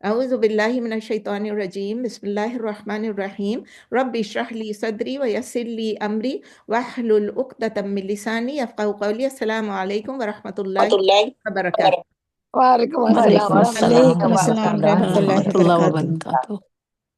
أعوذ بالله من الشيطان الرجيم بسم الله الرحمن الرحيم رب اشرح لي صدري ويسر لي أمري واحلل عقدة من لساني يفقهوا قولي. السلام عليكم ورحمة الله وبركاته. وعلیکم السلام وعلیکم ورحمۃ السلام اللہ وعلیکم السلام وبرکاتہ. ورحمۃ اللہ ورحمۃ اللہ وبرکاتہ. وبرکاتہ.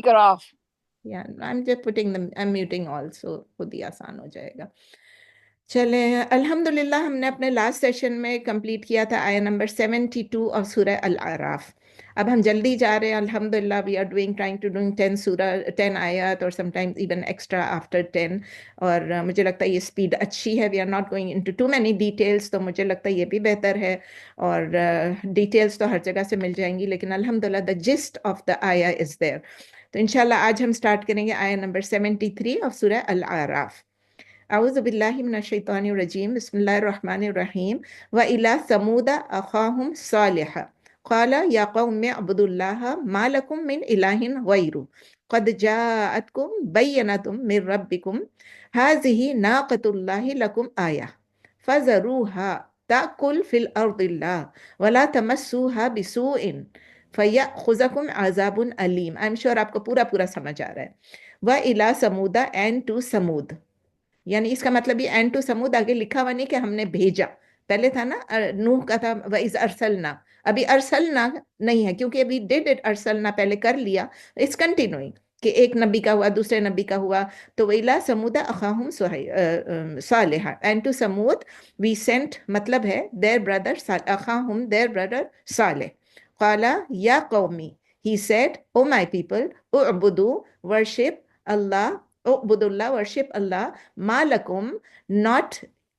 Graph. Yeah, I'm just putting them, I'm muting also, خود ہی آسان ہو جائے گا. چلے الحمدللہ ہم نے اپنے لاسٹ سیشن میں کمپلیٹ کیا تھا آیا نمبر 72 آف سورہ الاعراف. اب ہم جلدی جا رہے ہیں الحمدللہ. We are trying to doing 10 آیات اور sometimes even extra after 10. اور مجھے لگتا ہے یہ اسپیڈ اچھی ہے. We are not going into too many details, تو مجھے لگتا ہے یہ بھی بہتر ہے. اور ڈیٹیلس تو ہر جگہ سے مل جائیں گی, لیکن الحمدللہ دا جسٹ آف دا آیا از دیئر. تو انشاءاللہ آج ہم سٹارٹ کریں گے آیا نمبر 73 آف سورہ الاعراف. اعوذ باللہ من الشیطان الرجیم بسم اللہ الرحمن الرحیم. وَإِلَىٰ ثَمُودَ أَخَاهُمْ صَالِحًا قَالَ يَا قَوْمِ اعْبُدُوا اللَّهَ مَا لَكُم مِّنْ إِلَٰهٍ غَيْرُهُ قَدْ جَاءَتْكُم بَيِّنَةٌ مِّن رَّبِّكُمْ هَٰذِهِ نَاقَةُ اللَّهِ لَكُمْ آيَةً فَذَرُوهَا تَأْكُلْ فِي الْأَرْضِ اللَّهِ وَلَا تَمَسُّوهَا بِسُوءٍ فَيَأْخُذَكُمْ عَذَابٌ أَلِيمٌ. I'm sure آپ کو پورا سمجھ آ رہا ہے. وَإِلَىٰ ثَمُودَ and to Samud, یعنی اس کا مطلب یہ اینڈ ٹو سمود آگے لکھا ہوا نہیں کہ ہم نے بھیجا. پہلے تھا نا نوح کا تھا وَإِذْ أَرْسَلْنَا, ابھی ارسلنا نہیں ہے کیونکہ ابھی ڈیڈ اٹ ارسلنا پہلے کر لیا. اٹس کنٹینیوئنگ کہ ایک نبی کا ہوا دوسرے نبی کا ہوا. تو وَإِلَىٰ ثَمُودَ أَخَاهُمْ صَالِحًا, and to Thamud we sent مطلب ہے their brother أخاهم their brother صالح. قَالَ يَا قَوْمِ, he said, O my people, اعبدوا worship Allah, اعبدوا Allah worship Allah, ما لکم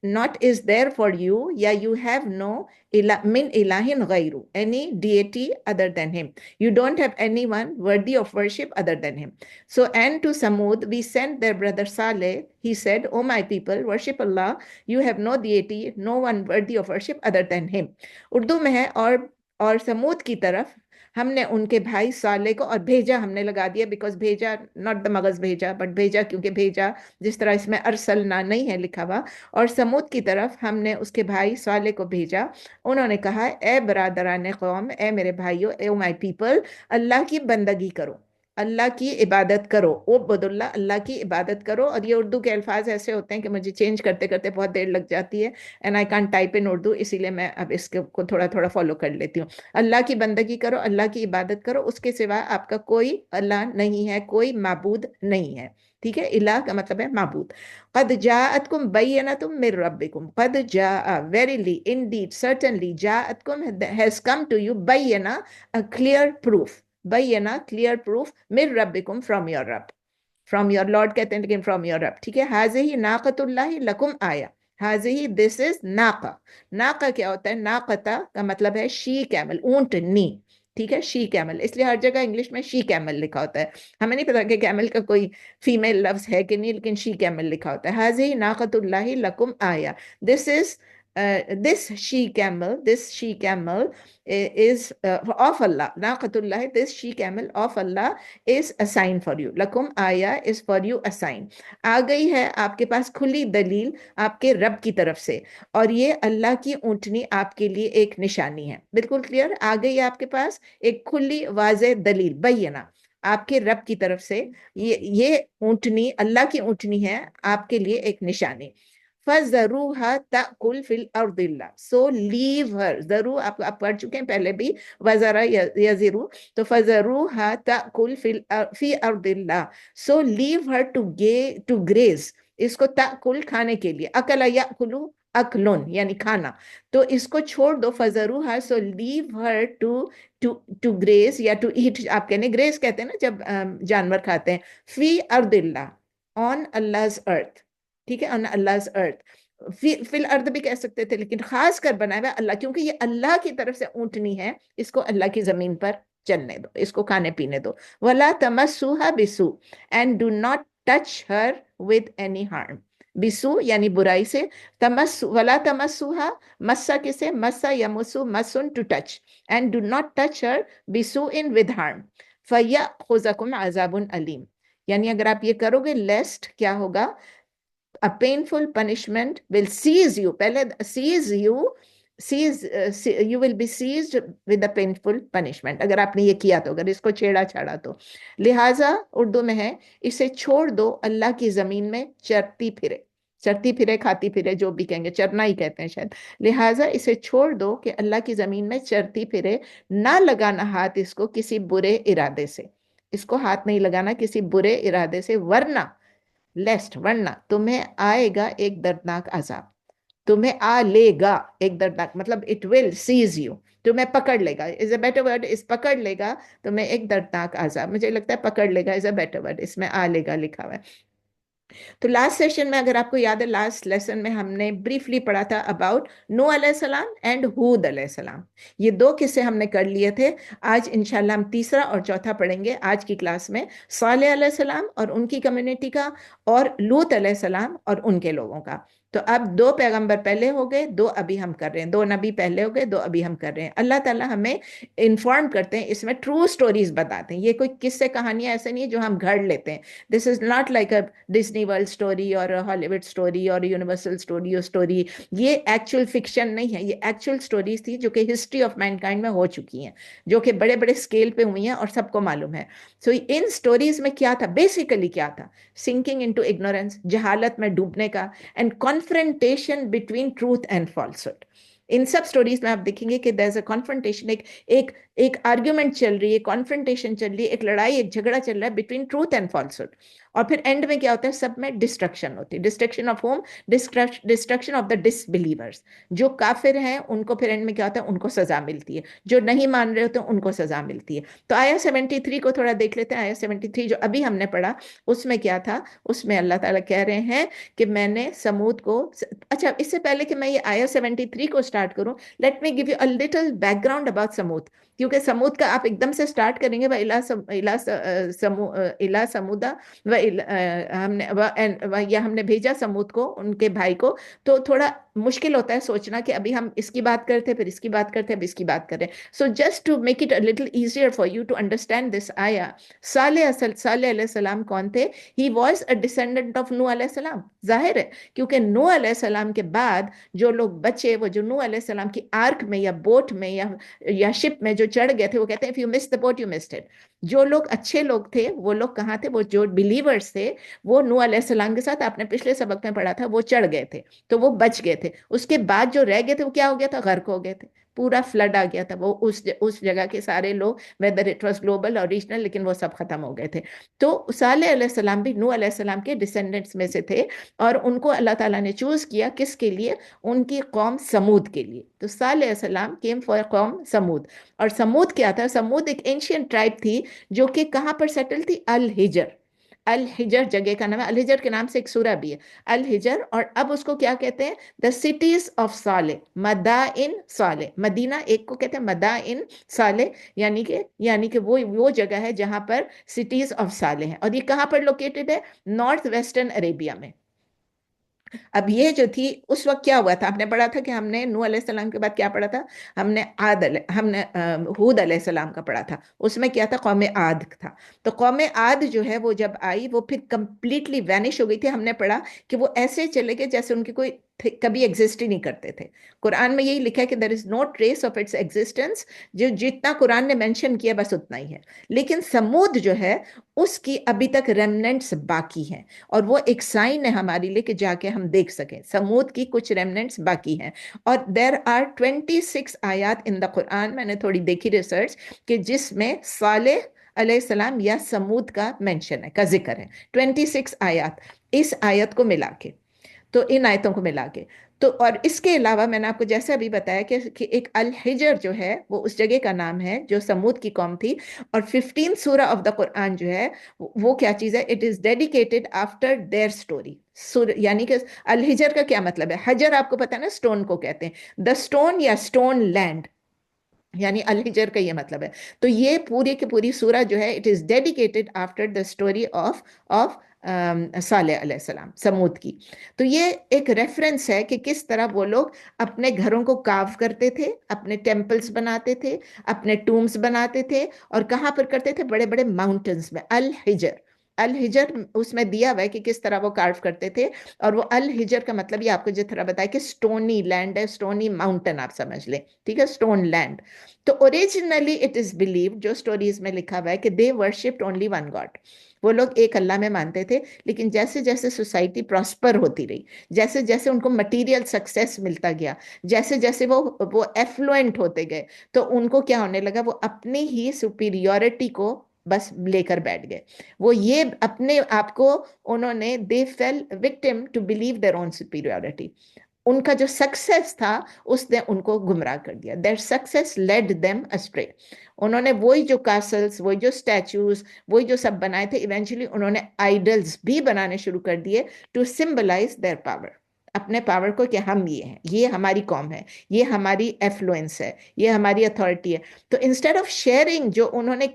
not is there for you, یا you have no من الہ غیرو, any deity other than him. You don't have anyone worthy of worship other than him. So and to Samud we sent their brother Saleh. He said, O my people, worship Allah, you have no deity, no one worthy of worship other than him. Urdu میں ہے اور سمود کی طرف ہم نے ان کے بھائی صالح کو, اور بھیجا ہم نے لگا دیا بیکاز بھیجا ناٹ دا مغز بھیجا بٹ بھیجا کیونکہ بھیجا جس طرح اس میں ارسلنا نہیں ہے لکھا ہوا. اور سمود کی طرف ہم نے اس کے بھائی صالح کو بھیجا. انہوں نے کہا اے برادران قوم, اے میرے بھائیو, اے مائی پیپل, اللہ کی بندگی کرو, اللہ کی عبادت کرو. عبد اللہ, اللہ کی عبادت کرو. اور یہ اردو کے الفاظ ایسے ہوتے ہیں کہ مجھے چینج کرتے کرتے بہت دیر لگ جاتی ہے اینڈ آئی کانٹ ٹائپ ان اردو, اسی لیے میں اب اس کو تھوڑا فالو کر لیتی ہوں. اللہ کی بندگی کرو, اللہ کی عبادت کرو, اس کے سوا آپ کا کوئی اللہ نہیں ہے, کوئی معبود نہیں ہے. ٹھیک ہے, الہ کا مطلب ہے معبود. قد جاءتکم بینۃ من ربکم, قد جاء verily indeed certainly جاءتکم has come to you بینہ a clear proof, بینہ clear proof من ربکم from your رب, from your Lord کہتے ہیں لیکن from your رب. ٹھیک ہے, ہذہ ناقۃ اللہ لکم آیا, ہذہ this is ناقہ. ناقہ کیا ہوتا ہے؟ ناقتہ کا مطلب ہے شی کیمل, اونٹنی. ٹھیک ہے, شی کیمل, اس لیے ہر جگہ انگلش میں شی کیمل لکھا ہوتا ہے. ہمیں نہیں پتا کہ کیمل کا کوئی فیمیل لفظ ہے کہ نہیں, لیکن شی کیمل لکھا ہوتا ہے. ہذہ ناقۃ اللہ لکم آیا, this is this she camel is of Allah. Naqatullah, this she camel of Allah is a sign for you. Lakum aya is for you a sign. آ گئی ہے آپ کے پاس کھلی دلیل آپ کے رب کی طرف سے, اور یہ اللہ کی اونٹنی آپ کے لیے ایک نشانی ہے. بالکل کلیئر, آ گئی آپ کے پاس ایک کھلی واضح دلیل بینہ آپ کے رب کی طرف سے. یہ اونٹنی اللہ کی اونٹنی ہے, آپ کے لیے ایک نشانی. فَذَرُوهَا تَأْكُلْ فِي الْأَرْضِ اللَّهِ, so leave her. ذرو آپ پڑھ چکے ہیں پہلے بھی, وَذَرَ يَذِرُ, تو فَذَرُوهَا تَأْكُلْ فِي أَرْضِ اللَّهِ, so leave her to graze. اس کو تأکل کھانے کے لیے, اکل یأکلو اکلن یعنی کھانا, تو اس کو چھوڑ دو. فَذَرُوهَا, so leave her to graze یا to eat, آپ کہنے graze کہتے ہیں نا جب جانور کھاتے ہیں. فی ارض اللہ, on Allah's earth. ٹھیک ہے, on Allah's earth. فی الارض بھی کہہ سکتے تھے, لیکن خاص کر بنایا ہوا اللہ, کیونکہ یہ اللہ کی طرف سے اونٹنی ہے, اس کو اللہ کی زمین پر چلنے دو, اس کو کھانے پینے دو. وَلَا تَمَسُّوهَا بِسُوءٍ, and do not touch her with any harm. بسو یعنی برائی سے, وَلَا تَمَسُّوهَا, مسا کسے, مسا یمسو, مسن to touch, and do not touch her بسوءٍ with harm. فَيَأْخُذَكُمْ عَذَابٌ أَلِيمٌ, یعنی اگر آپ یہ کرو گے لیسٹ کیا ہوگا, a painful punishment will seize you. پہلے seize you, you will be seized with a painful punishment. اگر آپ نے یہ کیا تو، اگر اس کو چھیڑا چھاڑا تو. لہٰذا اردو میں ہے اسے چھوڑ دو اللہ کی زمین میں چرتی پھرے. چرتی پھرے، کھاتی پھرے، جو بھی کہیں گے، چرنا ہی کہتے ہیں شاید. لہٰذا اسے چھوڑ دو کہ اللہ کی زمین میں چرتی پھرے، نہ لگانا ہاتھ اس کو کسی برے ارادے سے. اس کو ہاتھ نہیں لگانا کسی برے ارادے سے، ورنہ تمہیں آئے گا ایک دردناک عذاب. تمہیں آ لے گا ایک دردناک، مطلب اٹ ول سیز یو، تمہیں پکڑ لے گا. از اے بیٹر ورڈ اس پکڑ لے گا تمہیں ایک دردناک عذاب. مجھے لگتا ہے پکڑ لے گا از اے بیٹر ورڈ، اس میں آ لے گا لکھا ہوا ہے. تو لاسٹ سیشن میں اگر آپ کو یاد ہے، لاسٹ لیسن میں ہم نے بریفلی پڑھا تھا اباؤٹ نو علیہ السلام اینڈ ہود علیہ السلام. یہ دو قصے ہم نے کر لیے تھے. آج انشاءاللہ ہم تیسرا اور چوتھا پڑھیں گے آج کی کلاس میں، صالح علیہ السلام اور ان کی کمیونٹی کا، اور لوط علیہ السلام اور ان کے لوگوں کا. تو اب 2 پیغمبر پہلے ہو گئے، 2 ابھی ہم کر رہے ہیں. 2 نبی پہلے ہو گئے، 2 ابھی ہم کر رہے ہیں. اللہ تعالیٰ ہمیں انفارم کرتے ہیں، اس میں ٹرو سٹوریز بتاتے ہیں. یہ کوئی قصے کہانیاں ایسے نہیں ہے جو ہم گھڑ لیتے ہیں. This is not like a Disney World story اور ہالی ووڈ اسٹوری اور یونیورسل اسٹوڈیو اسٹوری. یہ ایکچوئل فکشن نہیں ہے، یہ ایکچوئل اسٹوریز تھی جو کہ ہسٹری آف مین کائنڈ میں ہو چکی ہیں، جو کہ بڑے بڑے اسکیل پہ ہوئی ہیں اور سب کو معلوم ہے. سو ان اسٹوریز میں کیا تھا، بیسیکلی کیا تھا؟ سنکنگ انٹو اگنورینس، جہالت میں ڈوبنے کا، and confrontation between truth and falsehood. ان سب سٹوریز میں آپ دیکھیں گے کہ دیر از اے کانفرنٹیشن، ایک آرگیومنٹ چل رہی ہے، کانفرنٹیشن چل رہی ہے، ایک لڑائی، ایک جھگڑا چل رہا ہے بٹوین ٹروتھ اینڈ فالسہڈ. اور پھر اینڈ میں کیا ہوتا ہے؟ سب میں ڈسٹرکشن ہوتی ہے. Destruction of home? Destruction of the disbelievers. جو کافر ہیں ان کو پھر اینڈ میں کیا ہوتا ہے؟ ان کو سزا ملتی ہے. جو نہیں مان رہے ہوتے ہیں ان کو سزا ملتی ہے. تو آیا 73 کو تھوڑا دیکھ لیتے ہیں. آیا 73 جو ابھی ہم نے پڑھا، اس میں کیا تھا؟ اس میں اللہ تعالیٰ کہہ رہے ہیں کہ میں نے سمود کو، اچھا اس سے پہلے کہ میں یہ آیا 73 کو سٹارٹ کروں، let me give you a little background about Thamud. کیونکہ سمود کا آپ ایک دم سے سٹارٹ کریں گے اِلیٰ سمودا ہم نے بھیجا سمود کو، ان کے بھائی کو. تو تھوڑا مشکل ہوتا ہے سوچنا کہ ابھی ہم اس کی بات کرتے، پھر اس کی بات کرتے، اب اس کی بات کر رہے ہیں. So just to make it a little easier for you to understand this آیا. صالح علیہ السلام کون تھے؟ He was a descendant of Nuh علیہ السلام. ظاہر ہے کیونکہ نوح علیہ السلام کے بعد جو لوگ بچے، وہ جو نوح علیہ السلام کی آرک میں یا بوٹ میں یا شپ میں جو چڑھ گئے تھے، وہ کہتے ہیں if you missed the boat you missed it. جو لوگ اچھے لوگ تھے وہ لوگ کہاں تھے؟ وہ جو بلیورز تھے وہ نوح علیہ السلام کے ساتھ، آپ نے پچھلے سبق میں پڑھا تھا، وہ چڑھ گئے تھے تو وہ بچ گئے تھے. اس کے بعد جو رہ گئے تھے وہ کیا ہو گیا تھا؟ غرق ہو گئے تھے. پورا فلڈ آ گیا تھا. وہ اس جگہ کے سارے لوگ، whether it was global or regional، لیکن وہ سب ختم ہو گئے تھے. تو صالح علیہ السلام بھی نوح علیہ السلام کے ڈسینڈنٹس میں سے تھے، اور ان کو اللہ تعالیٰ نے چوز کیا کس کے لیے؟ ان کی قوم سمود کے لیے. تو صالح علیہ السلام came for قوم سمود. اور سمود کیا تھا؟ سمود ایک اینشینٹ ٹرائب تھی جو کہ کہاں پر سیٹل تھی؟ الحجر. الحجر جگہ کا نام ہے. الحجر کے نام سے ایک سورہ بھی ہے، الحجر. اور اب اس کو کیا کہتے ہیں؟ دا سٹیز آف صالح، مدائن صالح. مدینہ ایک کو کہتے ہیں مدائن صالح، یعنی کہ وہ جگہ ہے جہاں پر سٹیز آف صالح ہیں. اور یہ کہاں پر لوکیٹڈ ہے؟ نارتھ ویسٹرن عربیہ میں. اب یہ جو تھی اس وقت کیا ہوا تھا؟ آپ نے پڑھا تھا کہ ہم نے نوح علیہ السلام کے بعد کیا پڑھا تھا؟ ہم نے ہود علیہ السلام کا پڑھا تھا. اس میں کیا تھا؟ قوم عاد تھا. تو قوم عاد جو ہے وہ جب آئی، وہ پھر کمپلیٹلی وینش ہو گئی تھی. ہم نے پڑھا کہ وہ ایسے چلے گئے جیسے ان کی کوئی کبھی ایگزسٹ ہی نہیں کرتے تھے. قرآن میں یہی لکھا ہے کہ there is no trace of its existence. جو جتنا قرآن نے مینشن کیا بس اتنا ہی ہے. لیکن سمود جو ہے اس کی ابھی تک ریمننٹس باقی ہیں، اور وہ ایک سائن ہے ہمارے لیے کہ جا کے ہم دیکھ سکیں. سمود کی کچھ ریمننٹس باقی ہیں. اور there are 26 آیات ان دا قرآن. میں نے تھوڑی دیکھی ریسرچ کہ جس میں صالح علیہ السلام یا سمود کا مینشن ہے، کا ذکر ہے. 26 آیات اس آیت کو ملا کے، تو ان آیتوں کو ملا کے. تو اور اس کے علاوہ میں نے آپ کو جیسا بھی بتایا کہ ایک الحجر جو ہے وہ اس جگہ کا نام ہے جو سمود کی قوم تھی. اور 15 سورہ آف دا قرآن جو ہے وہ کیا چیز ہے؟ It is dedicated after their story. یعنی کہ الحجر کا کیا مطلب ہے؟ حجر آپ کو پتا ہے نا، اسٹون کو کہتے ہیں. دا اسٹون یا اسٹون لینڈ، یعنی الحجر کا یہ مطلب ہے. تو یہ پوری کی پوری سورہ جو ہے it is dedicated after the story of Salih علیہ السلام، سمود کی. تو یہ ایک ریفرنس ہے کہ کس طرح وہ لوگ اپنے گھروں کو کاو کرتے تھے، اپنے ٹیمپلز بناتے تھے، اپنے ٹومز بناتے تھے. اور کہاں پر کرتے تھے؟ بڑے بڑے ماؤنٹنز میں. الحجر الحجر اس میں دیا ہوا ہے کہ کس طرح وہ کارو کرتے تھے، اور وہ الحجر کا مطلب یہ آپ کو جس طرح بتایا کہ سٹونی لینڈ ہے، سٹونی ماؤنٹن آپ سمجھ لیں، ٹھیک ہے، سٹون لینڈ. تو اوریجنلی اٹ از بلیو، جو سٹوریز میں لکھا ہوا ہے کہ دے ورشپڈ اونلی ون گاڈ، وہ لوگ ایک اللہ میں مانتے تھے. لیکن جیسے جیسے سوسائٹی پراسپر ہوتی رہی، جیسے جیسے ان کو مٹیریل سکسیس ملتا گیا، جیسے جیسے وہ ایفلوئنٹ ہوتے گئے، تو ان کو کیا ہونے لگا، وہ اپنی ہی سپیریورٹی کو بس لے کر بیٹھ گئے. وہ یہ اپنے آپ کو انہوں نے they fell victim to believe their own superiority. ان کا جو سکسیس تھا اس نے ان کو گمراہ کر دیا. That success lead them straight. انہوں نے وہی جو کاسلز، وہی جو اسٹیچوز، وہی جو سب بنائے تھے، ایونچولی انہوں نے آئیڈلز بھی بنانے شروع کر دیے ٹو سمبلائز دیئر پاور، اپنے پاور کو، کہ ہم یہ ہیں، یہ ہماری قوم ہے، یہ ہماری ایفلوئنس ہے، یہ ہماری اتھارٹی ہے. تو انسٹیڈ آف شیئرنگ، جو انہوں نے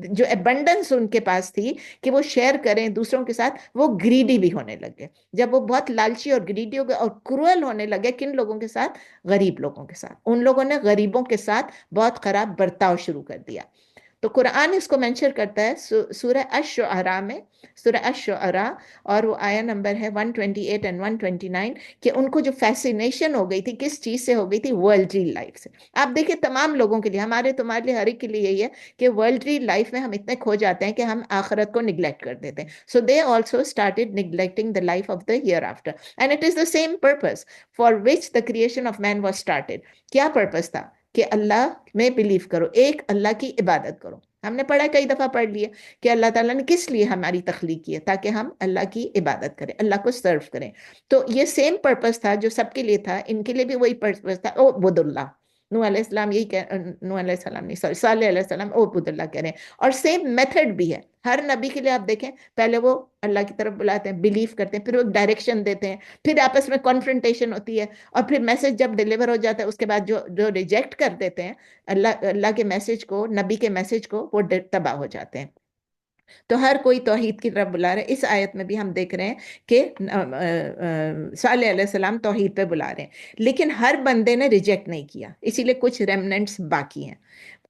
جو ابنڈنس ان کے پاس تھی کہ وہ شیئر کریں دوسروں کے ساتھ، وہ گریڈی بھی ہونے لگے. جب وہ بہت لالچی اور گریڈی ہو گئے اور کروئل ہونے لگے، کن لوگوں کے ساتھ؟ غریب لوگوں کے ساتھ. ان لوگوں نے غریبوں کے ساتھ بہت خراب برتاؤ شروع کر دیا. تو قرآن اس کو مینشن کرتا ہے سورہ الشعراء میں، سورہ الشعراء، اور وہ آیا نمبر ہے 128 and 129، کہ ان کو جو فیسینیشن ہو گئی تھی کس چیز سے ہو گئی تھی؟ ورلڈلی لائف سے. آپ دیکھیں تمام لوگوں کے لیے، ہمارے تمہارے لیے، ہر ایک کے لیے یہی ہے کہ ورلڈلی لائف میں ہم اتنے کھو جاتے ہیں کہ ہم آخرت کو نگلیکٹ کر دیتے ہیں. So they also started neglecting the life of the hereafter, and it is the same purpose for which the creation of man was started. کیا پرپز تھا؟ کہ اللہ میں بلیو کرو، ایک اللہ کی عبادت کرو. ہم نے پڑھا، کئی دفعہ پڑھ لیا کہ اللہ تعالیٰ نے کس لیے ہماری تخلیق کی ہے، تاکہ ہم اللہ کی عبادت کریں، اللہ کو سرو کریں. تو یہ سیم پرپس تھا جو سب کے لیے تھا، ان کے لیے بھی وہی پرپس تھا. او عبد اللہ، نوح علیہ السلام یہی نوح علیہ السلام نہیں، سوری، صالح علیہ السلام او عبد اللہ کہہ رہے ہیں. اور سیم میتھڈ بھی ہے ہر نبی کے لیے. آپ دیکھیں پہلے وہ اللہ کی طرف بلاتے ہیں، بلیو کرتے ہیں، پھر وہ ڈائریکشن دیتے ہیں، پھر آپس میں کانفرنٹیشن ہوتی ہے، اور پھر میسج جب ڈیلیور ہو جاتا ہے اس کے بعد جو ریجیکٹ کر دیتے ہیں اللہ کے میسج کو، نبی کے میسج کو، وہ تباہ ہو جاتے ہیں. تو ہر کوئی توحید کی طرف بلا رہا ہے. اس آیت میں بھی ہم دیکھ رہے ہیں کہ صالح علیہ السلام توحید پہ بلا رہے ہیں، لیکن ہر بندے نے ریجیکٹ نہیں کیا، اسی لیے کچھ ریمننٹس باقی ہیں.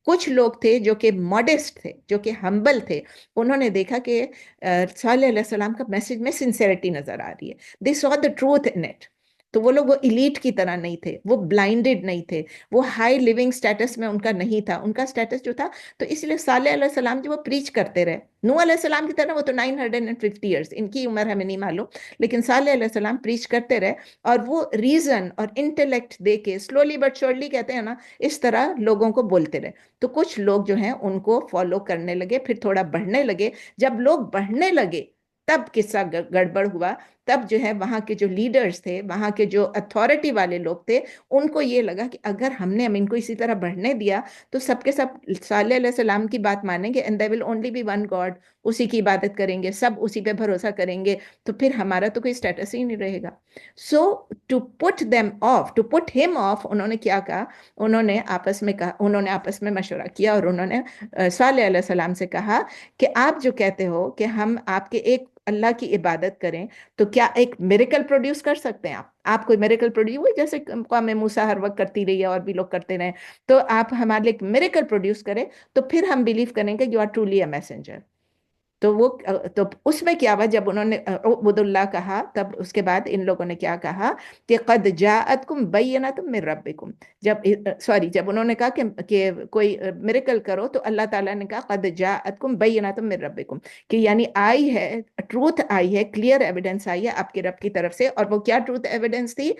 کچھ لوگ تھے جو کہ ماڈسٹ تھے، جو کہ ہمبل تھے، انہوں نے دیکھا کہ صالح علیہ السلام کا میسج میں سنسیریٹی نظر آ رہی ہے. دے سو دا ٹروتھ ان اٹ. تو وہ لوگ وہ ایلیٹ کی طرح نہیں تھے، وہ بلائنڈڈ نہیں تھے، وہ ہائی لیونگ سٹیٹس میں ان کا نہیں تھا. ان کا سٹیٹس جو تھا، تو اس لیے صالح علیہ السلام جو وہ پریچ کرتے رہے. نوح علیہ السلام کی طرح وہ تو 950 ایئرس، ان کی عمر ہمیں نہیں معلوم، لیکن صالح علیہ السلام پریچ کرتے رہے، اور وہ ریزن اور انٹلیکٹ دے کے سلولی بٹ شورلی کہتے ہیں نا، اس طرح لوگوں کو بولتے رہے. تو کچھ لوگ جو ہیں ان کو فالو کرنے لگے، پھر تھوڑا بڑھنے لگے. جب لوگ بڑھنے لگے تب قصہ گڑبڑ ہوا. تب جو ہے وہاں کے جو لیڈرز تھے، وہاں کے جو اتھارٹی والے لوگ تھے، ان کو یہ لگا کہ اگر ہم نے ان کو اسی طرح بڑھنے دیا تو سب کے سب صالح علیہ السلام کی بات مانیں گے، and there will only be one God، اسی کی عبادت کریں گے، سب اسی پہ بھروسہ کریں گے، تو پھر ہمارا تو کوئی سٹیٹس ہی نہیں رہے گا. So to put them off، to put him off، انہوں نے کیا کہا؟ انہوں نے آپس میں مشورہ کیا، اور انہوں نے صالح علیہ السلام سے کہا کہ آپ جو کہتے ہو کہ ہم آپ کے ایک اللہ کی عبادت کریں، تو کیا ایک میریکل پروڈیوس کر سکتے ہیں آپ کوئی میریکل پروڈیوس ہوئی جیسے قوم موسیٰ ہر وقت کرتی رہی ہے اور بھی لوگ کرتے رہے، تو آپ ہمارے لیے میریکل پروڈیوس کریں، تو پھر ہم بلیو کریں گے you are truly a messenger. تو اس میں کیا ہوا، جب انہوں نے عبد اللہ کہا، تب اس کے بعد ان لوگوں نے کیا کہا کہ قد جاءتکم بینۃ من ربکم. جب انہوں نے کہا کہ کوئی میریکل کرو، تو اللہ تعالیٰ نے کہا قد جاءتکم بینۃ من ربکم، کہ یعنی آئی ہے، ٹروتھ آئی ہے، کلیئر ایویڈنس آئی ہے آپ کے رب کی طرف سے. اور وہ کیا ٹروتھ ایویڈنس تھی؟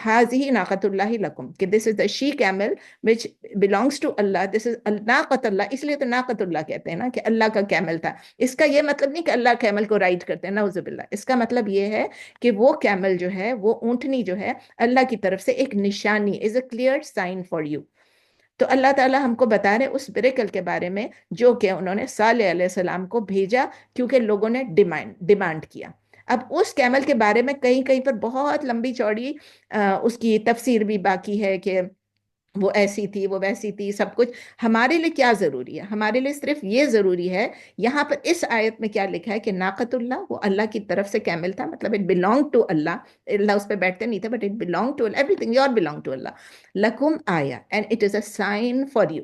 ہاذہ ناقۃ اللہ لکم، کہ this is the she camel which belongs to Allah, this is ناقۃ اللہ. اس لیے تو ناقۃ اللہ کہتے ہیں نا کہ اللہ کا کیمل تھا. اس کا یہ مطلب نہیں کہ اللہ کیمل کو رائڈ کرتے ہیں، نعوذ باللہ. اس کا مطلب یہ ہے کہ وہ کیمل جو ہے، وہ اونٹنی جو ہے، اللہ کی طرف سے ایک نشانی، is a clear sign for you. تو اللہ تعالیٰ ہم کو بتا رہے اس میریکل کے بارے میں جو کہ انہوں نے صالح علیہ السلام کو بھیجا، کیونکہ لوگوں نے ڈیمانڈ کیا. اب اس کیمل کے بارے میں کہیں کہیں پر بہت لمبی چوڑی اس کی تفسیر بھی باقی ہے کہ وہ ایسی تھی، وہ ویسی تھی، سب کچھ. ہمارے لیے کیا ضروری ہے؟ ہمارے لیے صرف یہ ضروری ہے، یہاں پر اس آیت میں کیا لکھا ہے کہ ناقۃ اللہ وہ اللہ کی طرف سے کیمل تھا، مطلب اٹ belong to اللہ. اللہ اس پہ بیٹھتے نہیں تھے، but it belong to Allah, everything your belong to اللہ. لکم آیا، and it is a sign for you.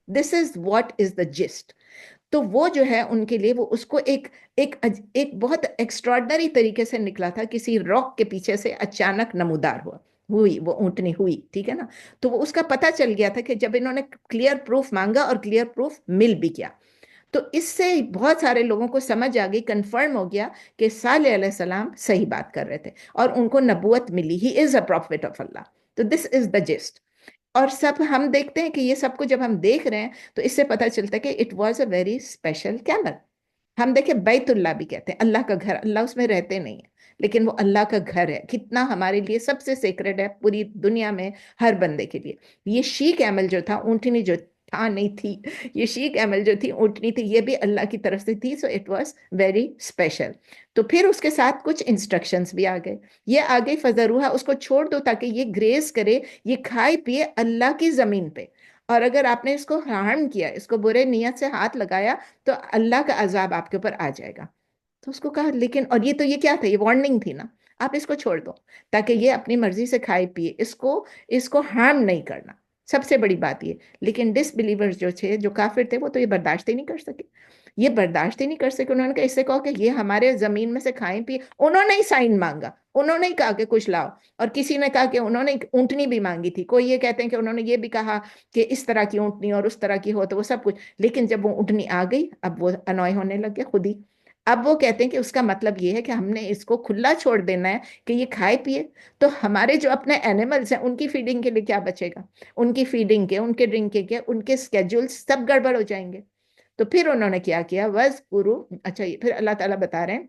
This is what is the gist. تو وہ جو ہے ان کے لیے وہ اس کو ایک بہت ایکسٹراڈنری طریقے سے نکلا تھا، کسی راک کے پیچھے سے اچانک نمودار ہوئی وہ اونٹنی ہوئی، ٹھیک ہے نا. تو وہ اس کا پتہ چل گیا تھا کہ جب انہوں نے کلیئر پروف مانگا اور کلیئر پروف مل بھی گیا، تو اس سے بہت سارے لوگوں کو سمجھ آ گئی، کنفرم ہو گیا کہ صالح علیہ السلام صحیح بات کر رہے تھے اور ان کو نبوت ملی، ہی از اے پروفٹ آف اللہ. تو دس از دا جسٹ. اور سب ہم دیکھتے ہیں کہ یہ سب کو جب ہم دیکھ رہے ہیں تو اس سے پتہ چلتا ہے کہ it was a very special camel. ہم دیکھیں بیت اللہ بھی کہتے ہیں، اللہ کا گھر، اللہ اس میں رہتے نہیں ہیں لیکن وہ اللہ کا گھر ہے، کتنا ہمارے لیے سب سے سیکرڈ ہے پوری دنیا میں ہر بندے کے لیے. یہ شی کیمل جو تھا، اونٹنی جو تھا نہیں تھی، یہ شی کیمل جو تھی اونٹنی تھی، یہ بھی اللہ کی طرف سے تھی. So it was very special. تو پھر اس کے ساتھ کچھ انسٹرکشنز بھی آ گئے. یہ آ گئی فَذَرُوهَا، اس کو چھوڑ دو تاکہ یہ گریز کرے، یہ کھائے پیے اللہ کی زمین پہ. اور اگر آپ نے اس کو ہارم کیا، اس کو برے نیت سے ہاتھ لگایا، تو اللہ کا عذاب آپ کے اوپر آ جائے گا. تو اس کو کہا لیکن، اور یہ کیا تھا، یہ وارننگ تھی نا، آپ اس کو چھوڑ دو تاکہ یہ اپنی مرضی سے کھائے پیے، اس کو ہارم نہیں کرنا. سب سے بڑی بات یہ. لیکن ڈس بلیورز جو تھے، جو کافر تھے، وہ تو یہ برداشت ہی نہیں کر سکے. یہ برداشت ہی نہیں کر سکے. انہوں نے کہا، اس سے کہو کہ یہ ہمارے زمین میں سے کھائیں پیے. انہوں نے ہی سائن مانگا، انہوں نے ہی کہا کہ کچھ لاؤ. اور کسی نے کہا کہ انہوں نے اونٹنی بھی مانگی تھی. کوئی یہ کہتے ہیں کہ انہوں نے یہ بھی کہا کہ اس طرح کی اونٹنی اور اس طرح کی ہو، تو وہ سب کچھ. لیکن جب وہ اونٹنی آ گئی، اب وہ انوائے ہونے لگ گئے خود ہی. اب وہ کہتے ہیں کہ اس کا مطلب یہ ہے کہ ہم نے اس کو کھلا چھوڑ دینا ہے کہ یہ کھائے پیے. تو ہمارے جو اپنے اینیملز ہیں، ان کی فیڈنگ کے لیے کیا بچے گا؟ ان کی فیڈنگ کے، ان کے ڈرنکنگ کے، ان کے اسکیڈول سب گڑبڑ ہو جائیں گے. تو پھر انہوں نے کیا وَاذْكُرُوا، اچھا پھر اللہ تعالیٰ بتا رہے ہیں،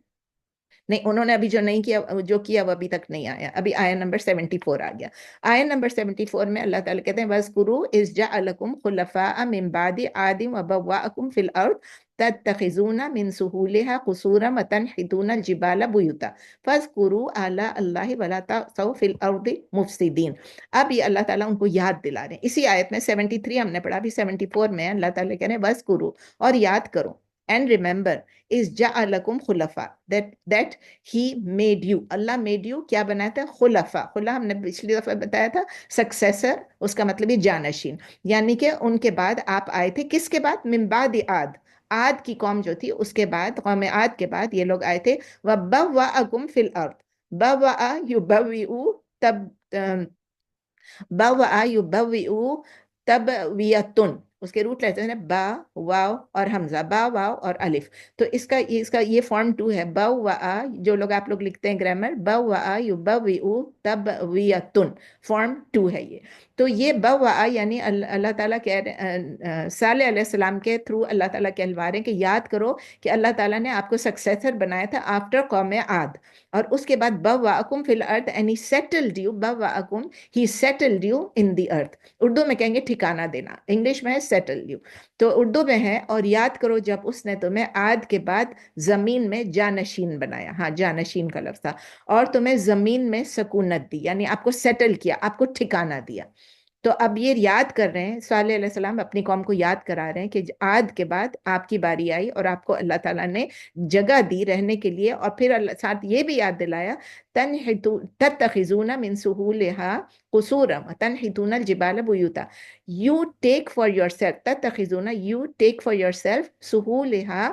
نہیں انہوں نے ابھی جو نہیں کیا، جو کیا وہ ابھی تک نہیں آیا. ابھی آیا نمبر 74 آ گیا. آیا نمبر 74 میں اللہ تعالیٰ کہتے ہیں وَاذْكُرُوا إِذْ جَعَلَكُمْ خُلَفَاءَ مِنْ بَعْدِ عَادٍ وَبَوَّأَكُمْ فِي الْأَرْضِ تَتَّخِذُونَ مِنْ سُهُولِهَا قُصُورًا وَتَنْحِتُونَ الْجِبَالَ بُيُوتًا فَاذْكُرُوا آلَاءَ اللَّهِ وَلَا تَعْثَوْا فِي الْأَرْضِ مُفْسِدِينَ. اب یہ اللہ تعالیٰ ان کو یاد دلا رہے ہیں. اسی آیت میں 73 ہم نے پڑھا، ابھی 74 میں اللہ تعالیٰ کہہ رہے ہیں وَاذْكُرُوا، اور یاد کرو، and remember is جَعَلَكُمْ خُلَفَاء that he made you. Allah made you کیا بنایا تھا؟ خلفاء. خلا ہم نے پچھلی دفعہ بتایا تھا سکسیسر، اس کا مطلب یہ جانشین، یعنی کہ ان کے بعد آپ آئے تھے. کس کے بعد؟ من بعد عاد، عاد کی قوم جو تھی اس کے بعد، قوم عاد کے بعد یہ لوگ آئے تھے. وَبَوَّأَكُمْ فِي الْأَرْضِ، بَوَّأَ يُبَوِّئُ، بَوَّأَ يُبَوِّئُ تَبْوِیَةٌ. اس کے روٹ لیتے ہیں با، واو اور حمزہ، با واو اور الف. تو اس کا یہ فارم 2 ہے. بَوَّأَ، جو لوگ آپ لوگ لکھتے ہیں گرامر، بَوَّأَ يُبَوِّئُ تَبْوِیَةٌ، فارم 2 ہے یہ. تو یہ بَوَّأَ یعنی اللہ تعالیٰ صالح علیہ السلام کے تھرو اللہ تعالیٰ کہلوا رہے ہیں کہ یاد کرو کہ اللہ تعالیٰ نے آپ کو سکسیسر بنایا تھا آفٹر قوم عاد. اور اس کے بعد بَوَّأَكُمْ فِي الْأَرْضِ and he settled you. بَوَّأَكُمْ he settled you in the earth. Urdu میں کہیں گے ٹھکانہ دینا، انگلش میں ہے settled you. تو اردو میں ہے اور یاد کرو جب اس نے تمہیں عاد کے بعد زمین میں جانشین بنایا. ہاں، جانشین کا لفظ تھا. اور تمہیں زمین میں سکونت دی، یعنی آپ کو سیٹل کیا، آپ کو ٹھکانہ دیا. تو اب یہ یاد کر رہے ہیں، صالح علیہ السلام اپنی قوم کو یاد کرا رہے ہیں کہ عاد کے بعد آپ کی باری آئی اور آپ کو اللہ تعالیٰ نے جگہ دی رہنے کے لیے. اور پھر اللہ ساتھ یہ بھی یاد دلایا تَتَّخِذُونَ مِن سُهُولِهَا قُصُورًا وَتَنْحِتُونَ الْجِبَالَ بُيُوتًا. You take for yourself، تَتَّخِذُونَ you take for yourself سُهُولِهَا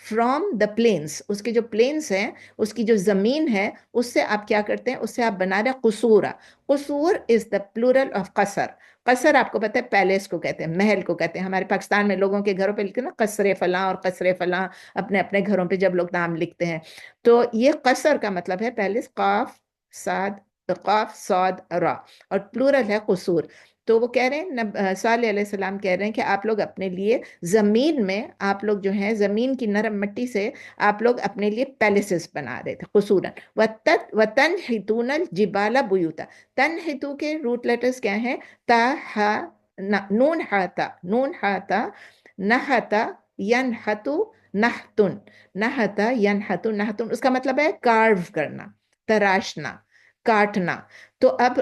from the plains. اس کے جو پلینس ہیں، اس کی جو زمین ہے، اس سے آپ کیا کرتے ہیں؟ اس سے آپ بنا رہے قصورا. قصور is the plural of قصر. قصر آپ کو پتہ ہے پیلیس کو کہتے ہیں، محل کو کہتے ہیں. ہمارے پاکستان میں لوگوں کے گھروں پہ لکھتے ہیں نا قصر فلاں اور قصر فلاں، اپنے اپنے گھروں پہ جب لوگ نام لکھتے ہیں. تو یہ قصر کا مطلب ہے پیلیس، قاف صاد را، اور پلورل ہے قصور. تو وہ کہہ رہے ہیں، صالح علیہ السلام کہہ رہے ہیں کہ آپ لوگ اپنے لیے زمین میں، آپ لوگ جو ہیں زمین کی نرم مٹی سے آپ لوگ اپنے لیے پیلیسز بنا رہے تھے قصوراً. وَتَنْحِتُونَ الْجِبَالَ بُيُوتًا. تنحتو کے روٹ لیٹرز کیا ہیں؟ تا، ہا، نون ہاتا، نون ہاتا، نہتا، ینحتو، نحتن، نہتا ینحتو نحتن. اس کا مطلب ہے کارو کرنا، تراشنا، کاٹنا. تو اب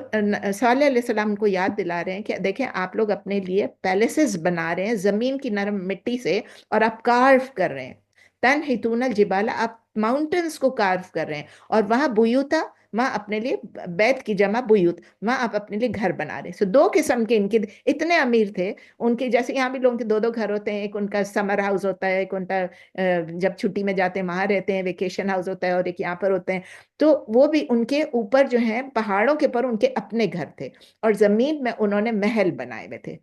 صالح علیہ السلام کو یاد دلا رہے ہیں کہ دیکھیں آپ لوگ اپنے لیے پیلیسز بنا رہے ہیں زمین کی نرم مٹی سے، اور آپ کارو کر رہے ہیں. تنحتون الجبال، آپ ماؤنٹنز کو کارو کر رہے ہیں. اور وہاں بیوتا وہاں اپنے لیے بیت کی جمع بیوت، وہاں آپ اپنے لیے گھر بنا رہے. سو دو قسم کے ان کے اتنے امیر تھے. ان کے جیسے یہاں بھی لوگوں کے دو دو گھر ہوتے ہیں، ایک ان کا سمر ہاؤس ہوتا ہے، ایک ان کا جب چھٹی میں جاتے ہیں وہاں رہتے ہیں، ویکیشن ہاؤس ہوتا ہے، اور ایک یہاں پر ہوتے ہیں. تو وہ بھی ان کے اوپر جو ہیں پہاڑوں کے پر ان کے اپنے گھر تھے، اور زمین میں انہوں نے محل بنائے ہوئے تھے،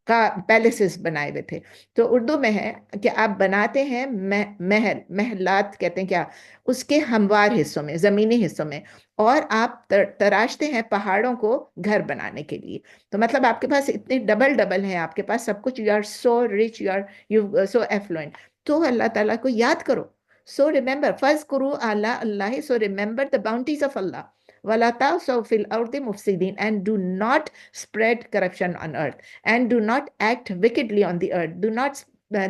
کا پیلسز بنائے ہوئے تھے. تو اردو میں ہے کہ آپ بناتے ہیں محل، محلات کہتے ہیں کیا، اس کے ہموار حصوں میں، زمینی حصوں میں، اور آپ تراشتے ہیں پہاڑوں کو گھر بنانے کے لیے. تو مطلب آپ کے پاس اتنے ڈبل ڈبل ہیں، آپ کے پاس سب کچھ، you are so rich, you so affluent. تو اللہ تعالیٰ کو یاد کرو. سو ریمبر فَاذْكُرُوا آلاء اللَّهِ, so remember the bounties of Allah. وَلَا تَعْثَوْا فِي الْأَرْضِ مُفْسِدِينَ, and do not spread corruption on earth, and do not act wickedly on the earth.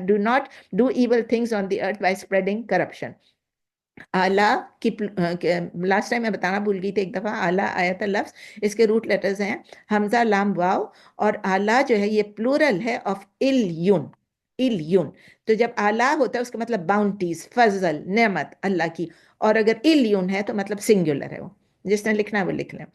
Do not do evil things on the earth by spreading corruption. آلہ کی last time میں بتانا بھول گئی تھی ایک دفعہ. آلہ آیا تھا لفظ، اس کے روٹ لیٹرز ہیں حمزہ لام واو، اور آلہ جو ہے یہ پلورل ہے آف الیون. الیون، تو جب آلہ ہوتا ہے اس کا مطلب باؤنٹیز، فضل، نعمت اللہ کی، اور اگر الیون ہے تو مطلب سنگولر ہے. وہ جس نے لکھنا ہے وہ لکھ لیں.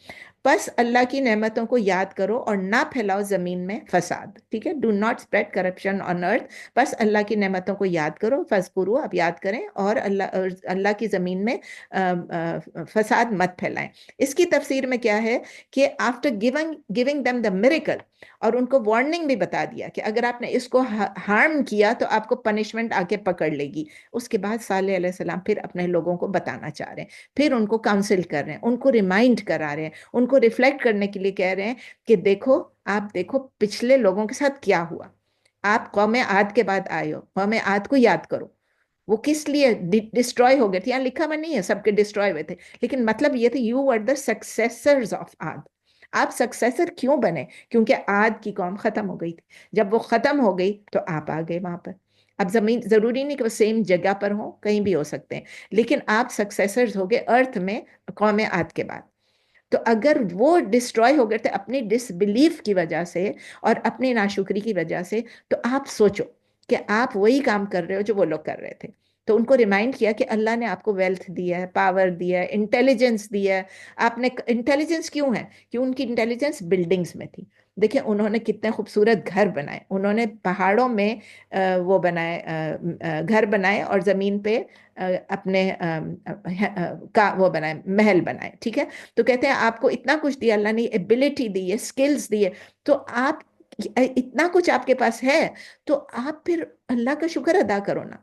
بس اللہ کی نعمتوں کو یاد کرو اور نہ پھیلاؤ زمین میں فساد. ٹھیک ہے، ڈو ناٹ اسپریڈ کرپشن آن ارتھ. بس اللہ کی نعمتوں کو یاد کرو، فذکرو، آپ یاد کریں، اور اللہ کی زمین میں فساد مت پھیلائیں. اس کی تفسیر میں کیا ہے کہ after giving them the miracle، اور ان کو وارننگ بھی بتا دیا کہ اگر آپ نے اس کو ہارم کیا تو آپ کو پنشمنٹ آ کے پکڑ لے گی. اس کے بعد صالح علیہ السلام پھر اپنے لوگوں کو بتانا چاہ رہے ہیں، پھر ان کو کاؤنسل کر رہے ہیں، ان کو ریمائنڈ کرا رہے ہیں، ان کو ریفلیکٹ کرنے کے لیے کہہ رہے ہیں کہ دیکھو، آپ دیکھو پچھلے لوگوں کے ساتھ کیا ہوا. آپ قوم عاد کے بعد آئے ہو، قوم عاد کو یاد کرو، وہ کس لیے ڈسٹروائے ہو گئے تھے. یہاں لکھا ہوا نہیں ہے سب کے ڈسٹروائے ہوئے تھے، لیکن مطلب یہ تھا you are the successors of عاد. آپ سکسیسر کیوں بنے؟ کیونکہ عاد کی قوم ختم ہو گئی تھی. جب وہ ختم ہو گئی تو آپ آ گئے وہاں پر. اب زمین ضروری نہیں کہ وہ سیم جگہ پر ہوں، کہیں بھی ہو سکتے ہیں، لیکن آپ سکسیسرز ہو گئے ارتھ میں قوم عاد کے بعد. تو اگر وہ ڈسٹروائے ہو گئے تھے اپنی ڈس بلیف کی وجہ سے اور اپنی ناشکری کی وجہ سے، تو آپ سوچو کہ آپ وہی کام کر رہے ہو جو وہ لوگ کر رہے تھے. تو ان کو ریمائنڈ کیا کہ اللہ نے آپ کو ویلتھ دیا ہے، پاور دیا ہے، انٹیلیجنس دیا ہے. آپ نے انٹیلیجنس کیوں ہے؟ کہ ان کی انٹیلیجنس بلڈنگز میں تھی. دیکھیں انہوں نے کتنے خوبصورت گھر بنائے، انہوں نے پہاڑوں میں وہ بنائے، گھر بنائے، اور زمین پہ اپنے کا وہ بنائے، محل بنائے. ٹھیک ہے، تو کہتے ہیں آپ کو اتنا کچھ دیا اللہ نے، ایبلٹی دی ہے، سکلز دی ہے، تو آپ اتنا کچھ آپ کے پاس ہے، تو آپ پھر اللہ کا شکر ادا کرو نا.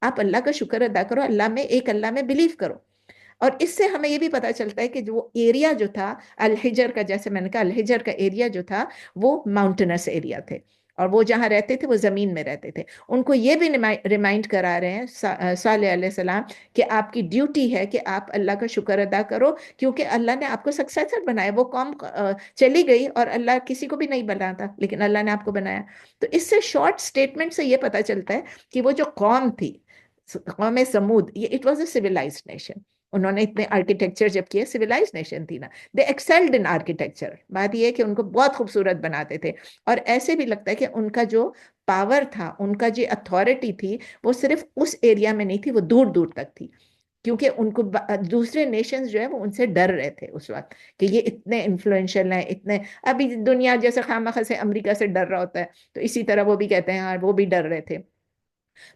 آپ اللہ کا شکر ادا کرو، اللہ میں، ایک اللہ میں بلیو کرو. اور اس سے ہمیں یہ بھی پتا چلتا ہے کہ جو ایریا جو تھا الحجر کا، جیسے میں نے کہا الحجر کا ایریا جو تھا وہ ماؤنٹنس ایریا تھے، اور وہ جہاں رہتے تھے وہ زمین میں رہتے تھے. ان کو یہ بھی ریمائنڈ کرا رہے ہیں صالح علیہ السلام کہ آپ کی ڈیوٹی ہے کہ آپ اللہ کا شکر ادا کرو، کیونکہ اللہ نے آپ کو سکسیسر بنایا. وہ قوم چلی گئی اور اللہ کسی کو بھی نہیں بناتا، لیکن اللہ نے آپ کو بنایا. تو اس سے شارٹ سٹیٹمنٹ سے یہ پتا چلتا ہے کہ وہ جو قوم تھی، قوم سمود، یہ it was a civilised nation. انہوں نے اتنے آرکیٹیکچر جب کیے، سویلائزڈ نیشن تھی نا. دے ایکسیلڈ ان آرکیٹیکچر. بات یہ ہے کہ ان کو بہت خوبصورت بناتے تھے، اور ایسے بھی لگتا ہے کہ ان کا جو پاور تھا، ان کا جو اتھارٹی تھی، وہ صرف اس ایریا میں نہیں تھی، وہ دور دور تک تھی. کیونکہ ان کو دوسرے نیشنز جو ہے وہ ان سے ڈر رہے تھے اس وقت کہ یہ اتنے انفلوئنشل ہیں، اتنے، ابھی دنیا جیسے خامخواہ سے امریکہ سے ڈر رہا ہوتا ہے، تو اسی طرح وہ بھی کہتے ہیں ہاں وہ بھی ڈر رہے تھے.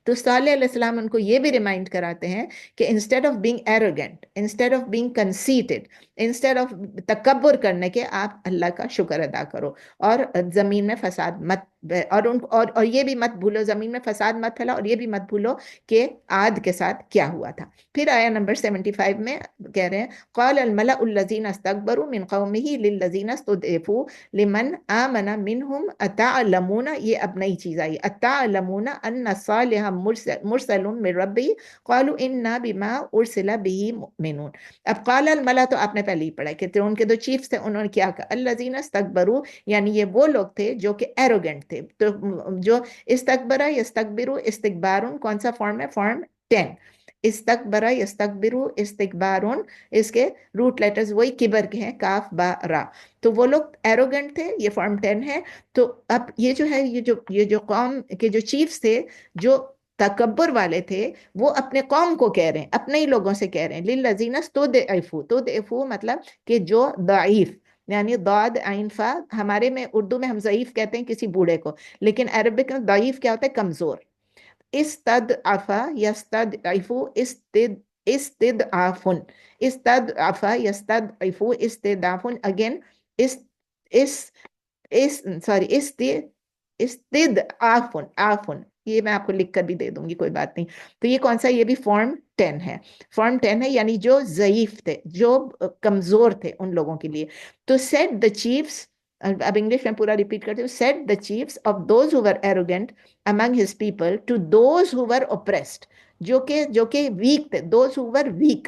تو صالح علیہ السلام ان کو یہ بھی ریمائنڈ کراتے ہیں کہ instead of being arrogant, instead of being conceited, instead of تکبر کرنے کے، آپ اللہ کا شکر ادا کرو، اور زمین میں فساد مت، اور یہ بھی مت بھولو، زمین میں فساد مت پھیلا، اور یہ بھی مت بھولو کہ عاد کے ساتھ کیا ہوا تھا. پھر آیا نمبر 75 میں کہہ رہے ہیں قال الملأ الذین استکبروا من قومه للذین استضعفوا لمن آمن منهم اتعلمون، یہ اب نئی چیز آئی، اتعلمون ان صالحا مرسل من ربی قالوا انا بما ارسل به مؤمنون. اب قال الملأ تو آپ نے پہلے ہی پڑھا کہ ان کے دو چیفز تھے، انہوں نے کیا کہا، الذین استکبروا، یعنی یہ وہ لوگ تھے جو کہ ایروگنٹ تھے. تو جو استکبرا یستکبرو، استکبارون کون سا فارم ہے؟ فارم 10. استکبرا یستکبرو استکبارون، اس کے روٹ لیٹرز وہی کبر کے ہیں، کاف با را. تو وہ لوگ ایروگنٹ تھے، یہ فارم 10 ہے. تو اب یہ جو ہے، یہ جو قوم کے جو چیفز تھے جو تکبر والے تھے وہ اپنے قوم کو کہہ رہے ہیں, اپنے ہی لوگوں سے کہہ رہے ہیں, للذین استضعفوا, تضعفوا مطلب کہ جو ضعیف, یعنی ضاد عین فا, ہمارے میں اردو میں ہم ضعیف کہتے ہیں کسی بوڑھے کو, لیکن عربک میں ضعیف کیا ہوتا ہے, کمزور. استضعف یستضعف استضعاف, استضعف یستضعف استضعاف, اگین اس سوری استضعاف, آفن, یہ میں آپ کو لکھ کر بھی دے دوں گی, کوئی بات نہیں. تو یہ کون سا, یہ بھی فارم 10 ہے. فارم 10 ہے یعنی جو ضعیف تھے, جو کمزور تھے ان لوگوں کے لیے. تو سیٹ دا چیفس, اب انگلش میں پورا ریپیٹ کرتے ہوں, said the chiefs of those who were arrogant among his people to those who were oppressed, جو کہ weak تھے, those who were weak,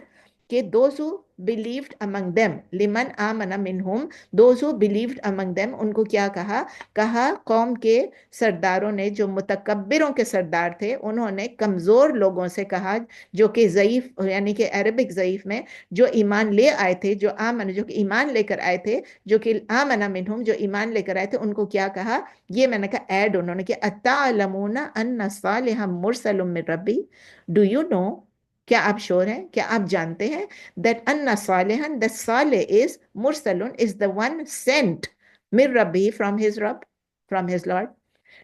کہ those who believed among them, لمن آمن منہم, those who believed among them, ان کو کیا کہا قوم کے سرداروں نے, جو متکبروں کے سردار تھے, انہوں نے کمزور لوگوں سے کہا, جو کہ ضعیف, یعنی کہ عربک ضعیف میں جو ایمان لے آئے تھے, جو کہ ایمان لے کر آئے تھے, جو کہ آمن منہم, جو ایمان لے کر آئے تھے, ان کو کیا کہا, یہ میں نے کہا ایڈ انہوں نے کیا, اتعلمون ان صالحا مرسل من ربی, ڈو یو نو, کیا آپ شور ہیں, کیا آپ جانتے ہیں, that ان صالحا, that صالح is مرسل, is the one sent من ربی, from his Rabb, from his Lord.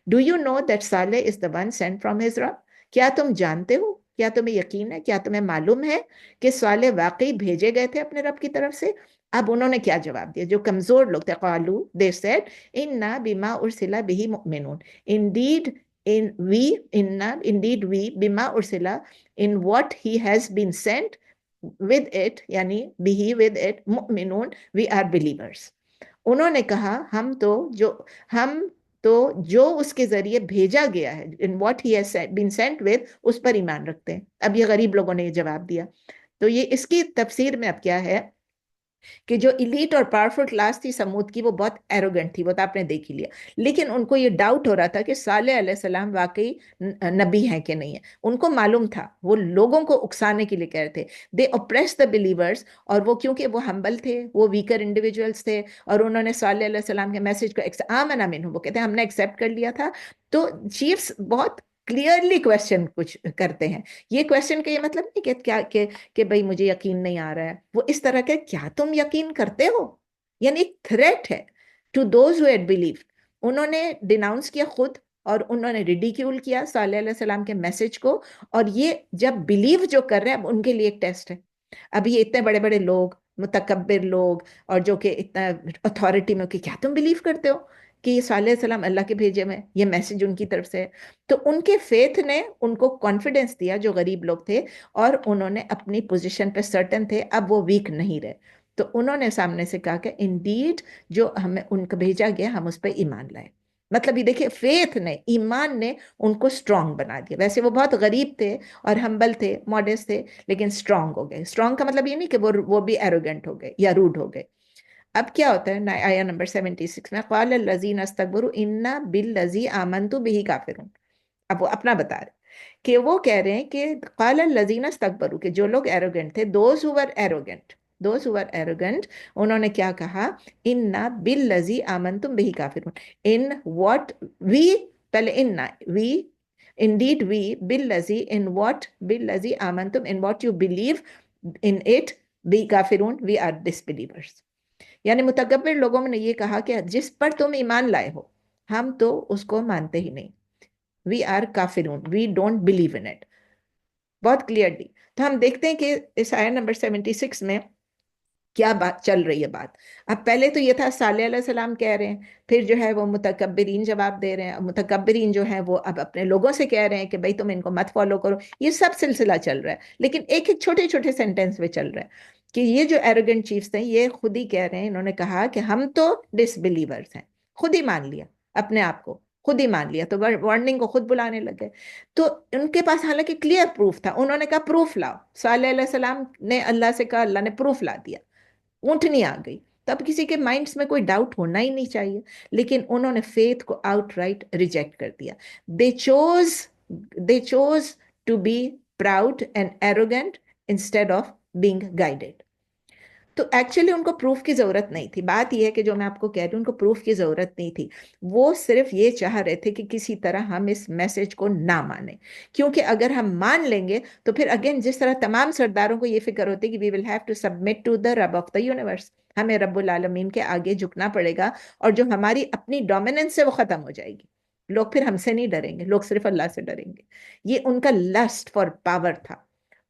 Do you know that Saleh is the one sent from his Rabb? کیا تم جانتے ہو, کیا تمہیں یقین ہے, کیا تمہیں معلوم ہے کہ صالح واقعی بھیجے گئے تھے اپنے رب کی طرف سے. اب انہوں نے کیا جواب دیا, جو کمزور لوگ تھے, قالو, they said, انا بما ارسل به مؤمنون, indeed we بما ارسل, in what he has been sent with it, یعنی به with it, مؤمنون, we are believers. انہوں نے کہا ہم تو جو اس کے ذریعے بھیجا گیا ہے, in what he has been sent with, اس پر ایمان رکھتے ہیں. اب یہ غریب لوگوں نے یہ جواب دیا. تو یہ اس کی تفسیر میں اب کیا ہے کہ جو ایلیٹ اور پاورفل کلاس تھی سمود کی, وہ بہت ایروگنٹ تھی, وہ تو آپ نے دیکھ ہی لیا, لیکن ان کو یہ ڈاؤٹ ہو رہا تھا کہ صالح علیہ السلام واقعی نبی ہیں کہ نہیں ہیں. ان کو معلوم تھا, وہ لوگوں کو اکسانے کے لیے کہہ رہے تھے, دے oppress the believers, اور وہ کیونکہ وہ ہمبل تھے, وہ ویکر انڈیویجولس تھے, اور انہوں نے صالح علیہ السلام کے میسج کو آمنا منہم, وہ کہتے ہیں ہم نے ایکسیپٹ کر لیا تھا. تو چیفز بہت کلیئرلی کوشچن کچھ کرتے ہیں. یہ کوشچن کا یہ مطلب نہیں کہ کیا کہ بھئی مجھے یقین نہیں آ رہا ہے, وہ اس طرح کہ کیا تم یقین کرتے ہو, یعنی ایک تھریٹ ہے to those who had believed. انہوں نے ڈیناؤنس کیا خود, اور انہوں نے ریڈیکیول کیا صالح علیہ السلام کے میسج کو, اور یہ جب بلیو جو کر رہے ہیں, اب ان کے لیے ایک ٹیسٹ ہے. اب یہ اتنے بڑے بڑے لوگ, متکبر لوگ, اور جو کہ اتنا اتھارٹی میں, کہ کیا تم بلیو کرتے ہو کہ یہ صالح علیہ السلام اللہ کے بھیجے میں, یہ میسج ان کی طرف سے ہے. تو ان کے فیتھ نے ان کو کانفیڈنس دیا, جو غریب لوگ تھے, اور انہوں نے اپنی پوزیشن پہ سرٹن تھے, اب وہ ویک نہیں رہے. تو انہوں نے سامنے سے کہا کہ انڈیڈ جو ہمیں ان کو بھیجا گیا, ہم اس پہ ایمان لائے. مطلب یہ دیکھیں, فیتھ نے, ایمان نے ان کو سٹرونگ بنا دیا. ویسے وہ بہت غریب تھے اور ہمبل تھے, ماڈسٹ تھے, لیکن سٹرونگ ہو گئے. سٹرونگ کا مطلب یہ نہیں کہ وہ بھی ایروگنٹ ہو گئے یا روڈ ہو گئے. اب کیا ہوتا ہے آیا نمبر 76 میں, قال الذین استکبروا انا بالذی آمنت بہ کافرون. اب وہ اپنا بتا رہے کہ وہ کہہ رہے ہیں کہ قال الذین استکبروا, کہ جو لوگ ایروگنٹ تھے, دوز ہو ور ایروگنٹ, انہوں نے کیا کہا, انا بالذی آمنتم بہ کافرون, ان واٹ وی, پہلے انا وی, indeed we بالذی, in what بالذی آمنتم, in what you believe in it, بہ کافرون, we are disbelievers. یعنی متکبر لوگوں نے یہ کہا کہ جس پر تم ایمان لائے ہو, ہم تو اس کو مانتے ہی نہیں, we are کافرون, we don't believe in it. بہت کلیئرلی. تو ہم دیکھتے ہیں کہ اس آیت نمبر 76 میں کیا بات چل رہی ہے بات. اب پہلے تو یہ تھا صالح علیہ السلام کہہ رہے ہیں, پھر جو ہے وہ متکبرین جواب دے رہے ہیں, متکبرین جو ہیں وہ اب اپنے لوگوں سے کہہ رہے ہیں کہ بھئی تم ان کو مت فالو کرو. یہ سب سلسلہ چل رہا ہے, لیکن ایک ایک چھوٹے چھوٹے سینٹینس میں چل رہا ہے کہ یہ جو ایروگنٹ چیفز ہیں, یہ خود ہی کہہ رہے ہیں, انہوں نے کہا کہ ہم تو ڈس بلیورز ہیں, خود ہی مان لیا اپنے آپ کو, خود ہی مان لیا, تو وارننگ کو خود بلانے لگے. تو ان کے پاس حالانکہ کلیئر پروف تھا, انہوں نے کہا پروف لاؤ. صالح علیہ السلام نے اللہ سے کہا, اللہ نے پروف لا دیا, اونٹنی آ گئی. تو اب کسی کے مائنڈس میں کوئی ڈاؤٹ ہونا ہی نہیں چاہیے, لیکن انہوں نے فیتھ کو آؤٹ رائٹ ریجیکٹ کر دیا. they chose to be proud and arrogant instead of being guided. تو ایکچولی ان کو پروف کی ضرورت نہیں تھی. بات یہ ہے کہ جو میں آپ کو کہہ رہی ہوں ان کو پروف کی ضرورت نہیں تھی. وہ صرف یہ چاہ رہے تھے کہ کسی طرح ہم اس میسج کو نہ مانیں, کیونکہ اگر ہم مان لیں گے تو پھر اگین جس طرح تمام سرداروں کو یہ فکر ہوتی ہے کہ we will have to submit to the رب آف دا یونیورس, ہمیں رب العالمین کے آگے جھکنا پڑے گا, اور جو ہماری اپنی ڈومیننس ہے وہ ختم ہو جائے گی. لوگ پھر ہم سے نہیں ڈریں گے, لوگ صرف اللہ سے ڈریں گے. یہ ان کا لسٹ فار پاور تھا,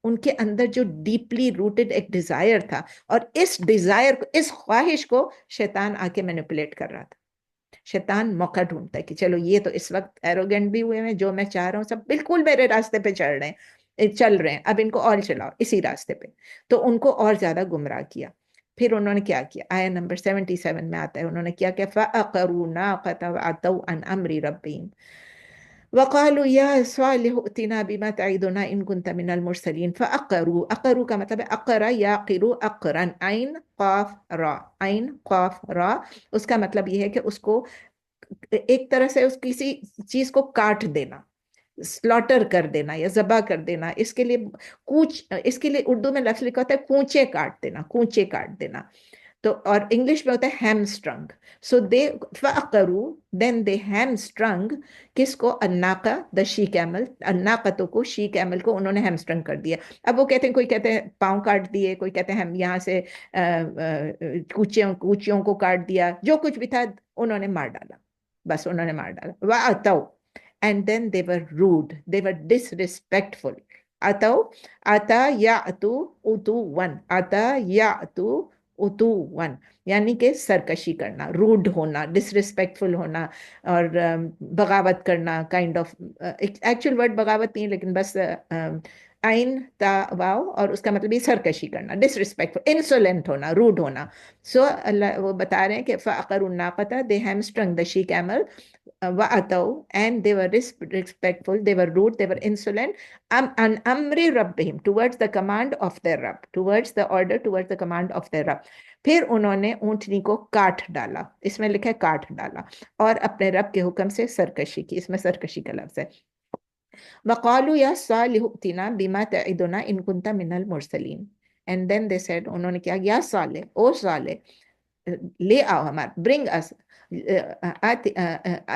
ان کے اندر جو ڈیپلی روٹڈ ایک ڈیزائر تھا, اور اس ڈیزائر کو, اس خواہش کو شیطان آ کے مینیپولیٹ کر رہا تھا. شیطان موقع ڈھونڈتا ہے کہ چلو یہ تو اس وقت ایروگینٹ بھی ہوئے ہیں, جو میں چاہ رہا ہوں سب بالکل میرے راستے پہ چل رہے ہیں, اب ان کو اور چلاؤ اسی راستے پہ. تو ان کو اور زیادہ گمراہ کیا. پھر انہوں نے کیا کیا, آیا نمبر 77 میں آتا ہے, انہوں نے کیا فَأَقَرُوا نَاقَةَ وَعَتَوْا عَنْ أَمْرِ رَبِّهِمْ وَقَالُوا يَا صَالِحُ ائْتِنَا بِمَا تَعِدُنَا إِن كُنتَ مِنَ الْمُرْسَلِينَ. فَأَقَرُوا, اقروا کا مطلب ہے اقرا یعقر اقرن, عین قاف را, عین قاف را. اس کا مطلب یہ ہے کہ اس کو ایک طرح سے اس کسی چیز کو کاٹ دینا, سلاٹر کر دینا یا ذبح کر دینا. اس کے لیے اس کے لیے اردو میں لفظ لکھا ہوتا ہے کوچے کاٹ دینا, کوچے کاٹ دینا. تو اور انگلش میں ہوتا ہے ہیم اسٹرنگ. سو دے فَأَقَرُوا, دین دے ہیم اسٹرنگ کس کو, الناقہ دا شی کیمل, الناقتوں کو, شی کیمل کو انہوں نے ہیم اسٹرنگ کر دیا. اب وہ کہتے ہیں, کوئی کہتے ہیں پاؤں کاٹ دیے, کوئی کہتے ہیں ہم یہاں سے کوچیوں کو کاٹ دیا, جو کچھ بھی تھا انہوں نے مار ڈالا, بس انہوں نے مار ڈالا. وَأَتَوْا, and then they were rude, they were disrespectful. اتو, اتا یاتو اتوون, اتا یاتو اتوون, یعنی کہ سرکشی کرنا, روڈ ہونا, ڈسرسپیکٹفل ہونا, اور بغاوت کرنا, کائنڈ آف, ایکچوئل ورڈ بغاوت نہیں لیکن بس عین تا واو, اور اس کا مطلب یہ سرکشی کرنا, ڈسرسپیکٹفل, انسولنٹ ہونا, روڈ ہونا. سو اللہ وہ بتا رہے ہیں کہ فَأَقَرُوا النَّاقَةَ, they hamstrung the she camel, وَأَتَوْا, and they were disrespectful, they were rude, they were insolent, an amri rabbihim, towards the command of their Rabb, towards the order, towards the command of their Rabb. پھر انہوں نے اونٹنی کو کاٹ ڈالا, اس میں لکھا ہے کاٹ ڈالا, اور اپنے رب کے حکم سے سرکشی کی, اس میں سرکشی کا لفظ ہے. وَقَالُوا يَا صَالِحُ ائْتِنَا بِمَا تَعِدُنَا إِن كُنتَ مِنَ الْمُرْسَلِينَ. And then they said, انہوں نے کیا, یا صالح, او صالح, لے آؤ ہمارا, برنگ اس,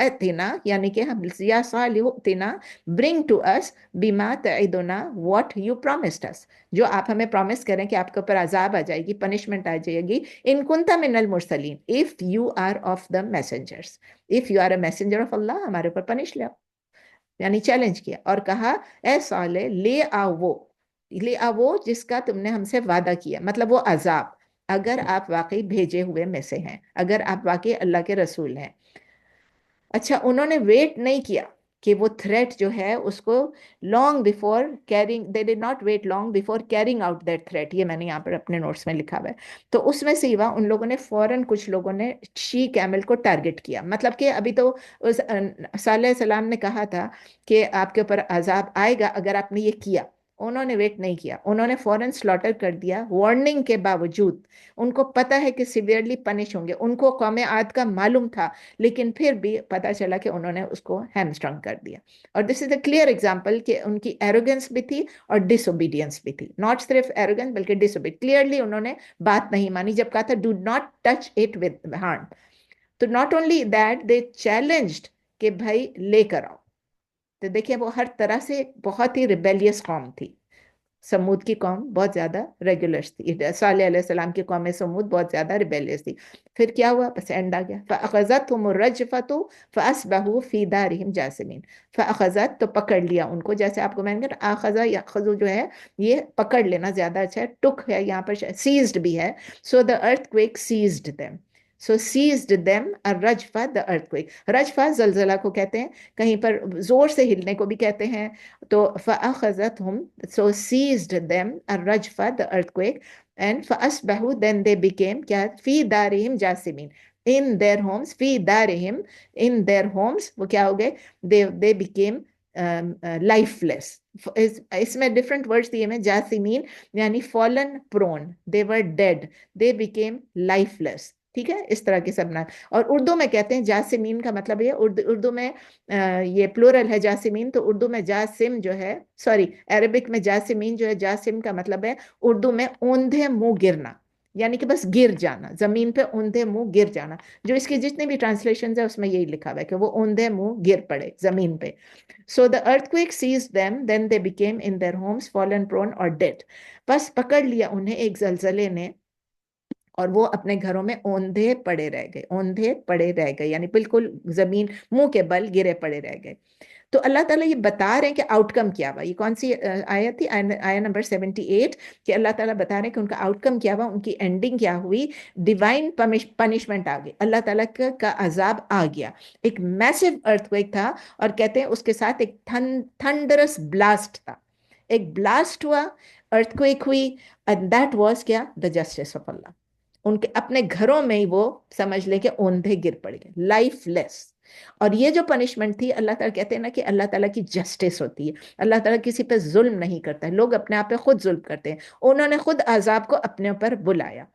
آتنا, یعنی کہ ہم, یا صالح ائتنا, برنگ ٹو اس, بما تعدنا, واٹ یو پرومسڈ اس, جو آپ ہمیں پرومس کریں کہ آپ کے اوپر عذاب آ جائے گی, پنشمنٹ آ جائے گی, ان کنت من المرسلین, if you are of the messengers, if you are a messenger of Allah, ہمارے اوپر پنش لے آؤ, یعنی چیلنج کیا, اور کہا اے صالح لے آؤ وہ, لے آؤ وہ جس کا تم نے ہم سے وعدہ کیا, مطلب وہ عذاب, اگر آپ واقعی بھیجے ہوئے میں سے ہیں, اگر آپ واقعی اللہ کے رسول ہیں. اچھا, انہوں نے ویٹ نہیں کیا کہ وہ تھریٹ جو ہے اس کو long before carrying, they did not wait long before carrying out that threat, یہ میں نے یہاں پر اپنے نوٹس میں لکھا ہوا ہے. تو اس میں سیوا ان لوگوں نے فوراً, کچھ لوگوں نے شی کیمل کو ٹارگٹ کیا, مطلب کہ ابھی تو صالح علیہ السلام نے کہا تھا کہ آپ کے اوپر عذاب آئے گا اگر آپ نے یہ کیا. انہوں نے ویٹ نہیں کیا, انہوں نے فوراً سلاٹر کر دیا, وارننگ کے باوجود. ان کو پتہ ہے کہ سیویئرلی پنش ہوں گے, ان کو قوم عاد کا معلوم تھا, لیکن پھر بھی پتہ چلا کہ انہوں نے اس کو ہیمسٹرنگ کر دیا. اور دس از اے کلیئر ایگزامپل کہ ان کی ایروگنس بھی تھی اور ڈس اوبیڈینس بھی تھی, ناٹ صرف ایروگنس بلکہ ڈس اوبیڈینس. کلیئرلی انہوں نے بات نہیں مانی, جب کہا تھا do not touch it with hand. تو not only that, they challenged کہ بھائی لے کر آؤ. تو دیکھیں وہ ہر طرح سے بہت ہی ریبیلیس قوم تھی. سمود کی قوم بہت زیادہ ریگولرس تھی, صالح علیہ السلام کی قوم سمود بہت زیادہ ریبیلیس تھی. پھر کیا ہوا, بس اینڈ آ گیا, فَأَخَذَتْهُمُ الرَّجْفَةُ فَأَصْبَحُوا فِي دَارِهِمْ جَاثِمِينَ. فَأَخَذَتْ, تو پکڑ لیا ان کو, جیسے آپ کو میں نے کہا آخذ یاخذ جو ہے یہ پکڑ لینا زیادہ اچھا ہے, ٹک ہے یہاں پر, سیزڈ بھی ہے. سو the earthquake seized them. So seized them, الرجفہ, the earthquake. رجفہ زلزلہ کو کہتے ہیں, کہیں پر زور سے ہلنے کو بھی کہتے ہیں. تو فَأَخَذَتْهُمْ, so seized them, الرجفہ, the earthquake, and فَأَصْبَحُوا, then they became, کیا, فِي دَارِهِمْ جَاثِمِينَ, in their homes, فِي دَارِهِمْ, in their homes, وہ کیا ہو گئے, they became lifeless. اس میں different words دیے میں, جاسمین یعنی fallen prone, they were dead, they became lifeless. ٹھیک ہے, اس طرح کی سب نام. اور اردو میں کہتے ہیں جاسمین کا مطلب یہ, اردو میں یہ پلورل ہے جاسمین, تو اردو میں جاسم جو ہے, سوری عربک میں جاسمین جو ہے, جاسم کا مطلب ہے اردو میں اوندھے منہ گرنا, یعنی کہ بس گر جانا، زمین پہ اوندھے منہ گر جانا. جو اس کی جتنی بھی ٹرانسلیشن ہے اس میں یہی لکھا ہوا ہے کہ وہ اوندھے منہ گر پڑے زمین پہ. So the earthquake seized them, then they became in their homes fallen prone or dead. بس پکڑ لیا انہیں ایک زلزلے نے اور وہ اپنے گھروں میں اوندھے پڑے رہ گئے، اوندھے پڑے رہ گئے، یعنی بالکل زمین منہ کے بل گرے پڑے رہ گئے. تو اللہ تعالیٰ یہ بتا رہے ہیں کہ آؤٹ کم کیا ہوا. یہ کون سی آیت تھی؟ آیا نمبر 78، کہ اللہ تعالیٰ بتا رہے ہیں کہ ان کا آؤٹ کم کیا ہوا، ان کی اینڈنگ کیا ہوئی. ڈیوائن پنشمنٹ آ گئی، اللہ تعالیٰ کا عذاب آ گیا. ایک میسو ارتھ تھا، اور کہتے ہیں اس کے ساتھ ایک تھنڈرس بلاسٹ تھا. ایک بلاسٹ ہوا، ارتھ کویک ہوئی، اینڈ دیٹ واز کیا؟ دا جسٹس آف اللہ. ان کے اپنے گھروں میں ہی وہ سمجھ لے کہ اوندھے گر پڑ گئے، لائف لیس. اور یہ جو پنشمنٹ تھی، اللہ تعالیٰ کہتے ہیں نا کہ اللہ تعالیٰ کی جسٹس ہوتی ہے. اللہ تعالیٰ کسی پہ ظلم نہیں کرتا ہے، لوگ اپنے آپ پہ خود ظلم کرتے ہیں. انہوں نے خود عذاب کو اپنے اوپر بلایا.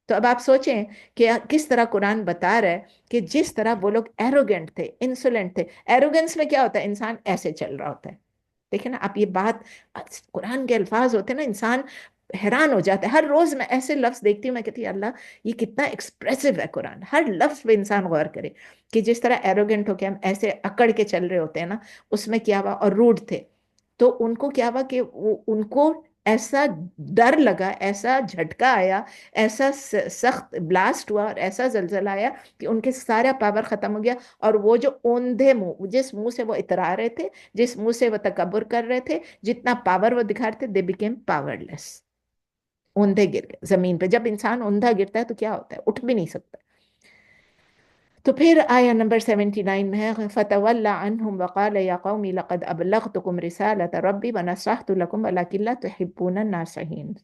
تو اب آپ سوچیں کہ کس طرح قرآن بتا رہا ہے کہ جس طرح وہ لوگ ایروگنٹ تھے، انسولنٹ تھے. ایروگنس میں کیا ہوتا ہے؟ انسان ایسے چل رہا ہوتا ہے. دیکھیں نا آپ، یہ بات قرآن کے الفاظ ہوتے ہیں نا، انسان حیران ہو جاتا ہے. ہر روز میں ایسے لفظ دیکھتی ہوں، میں کہتی ہوں اللہ یہ کتنا ایکسپریسو ہے قرآن. ہر لفظ پہ انسان غور کرے کہ جس طرح ایروگنٹ ہو کے ہم ایسے اکڑ کے چل رہے ہوتے ہیں نا، اس میں کیا ہوا. اور روڈ تھے تو ان کو کیا ہوا کہ ان کو ایسا ڈر لگا، ایسا جھٹکا آیا، ایسا سخت بلاسٹ ہوا اور ایسا زلزلہ آیا کہ ان کے سارا پاور ختم ہو گیا. اور وہ جو اوندھے منہ، جس منہ سے وہ اترا رہے تھے، جس منہ سے وہ تکبر کر رہے تھے، جتنا پاور وہ دکھا رہے تھے، دے بیکیم پاور لیس. اوندھے گر گئے زمین پہ. جب انسان اوندھا گرتا ہے تو کیا ہوتا ہے؟ اٹھ بھی نہیں سکتا. تو پھر آیا نمبر 79 میں ہے فَتَوَلَّ عَنْهُمْ وَقَالَ يَا قَوْمِ لَقَدْ أَبْلَغْتُكُمْ رِسَالَةَ رَبِّي وَنَصَحْتُ لَكُمْ وَلَكِنْ لَا تُحِبُّونَ النَّاصِحِينَ.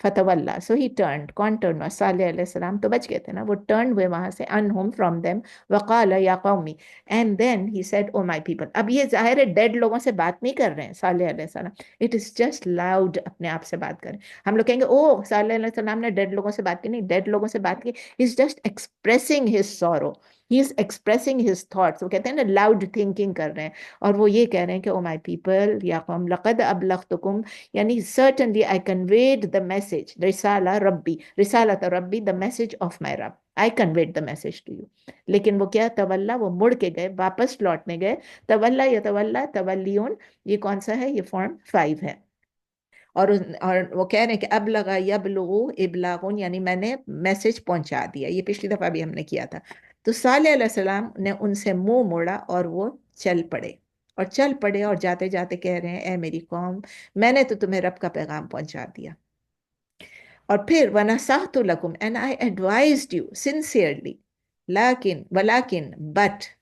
فتولہ، سو ہی ٹرنڈ. کون ٹرن ہوا؟ صالح علیہ السلام تو بچ گئے تھے نا، وہ ٹرن ہوئے وہاں سے. انہم فرام دیم، وقال یا قومی، and then he said O my people. اب یہ ظاہر ہے ڈیڈ لوگوں سے بات نہیں کر رہے ہیں صالح علیہ السلام. اٹ از جسٹ لاؤڈ، اپنے آپ سے بات کریں. ہم لوگ کہیں گے او صالح علیہ السلام نے ڈیڈ لوگوں سے بات کی. نہیں، ڈیڈ لوگوں سے بات کی. He is just expressing his sorrow, he is expressing his thoughts. وہ کہتے ہیں نا لاؤڈ تھنکنگ کر رہے ہیں. اور وہ یہ کہہ رہے ہیں کہ او مائی پیپل یا قوم لقد ابلغتکم، یعنی certainly I conveyed the message. رسالہ ربی، رسالت ربی، the message of my رب. I conveyed the message to you. لیکن وہ کیا؟ تولا، وہ مڑ کے گئے، واپس لوٹنے گئے. تولا یتولا تولیون، یہ کون سا ہے؟ یہ فارم 5 ہے. اور وہ کہہ رہے ہیں کہ ابلغ یبلغ ابلاغون، یعنی میں نے میسج پہنچا دیا. یہ پچھلی دفعہ بھی ہم نے کیا تھا. تو صالح علیہ السلام نے ان سے منہ موڑا اور وہ چل پڑے. اور چل پڑے اور جاتے جاتے کہہ رہے ہیں اے میری قوم، میں نے تو تمہیں رب کا پیغام پہنچا دیا. اور پھر وَنَصَحْتُ لَكُمْ and I advised you sincerely وَلَكِن but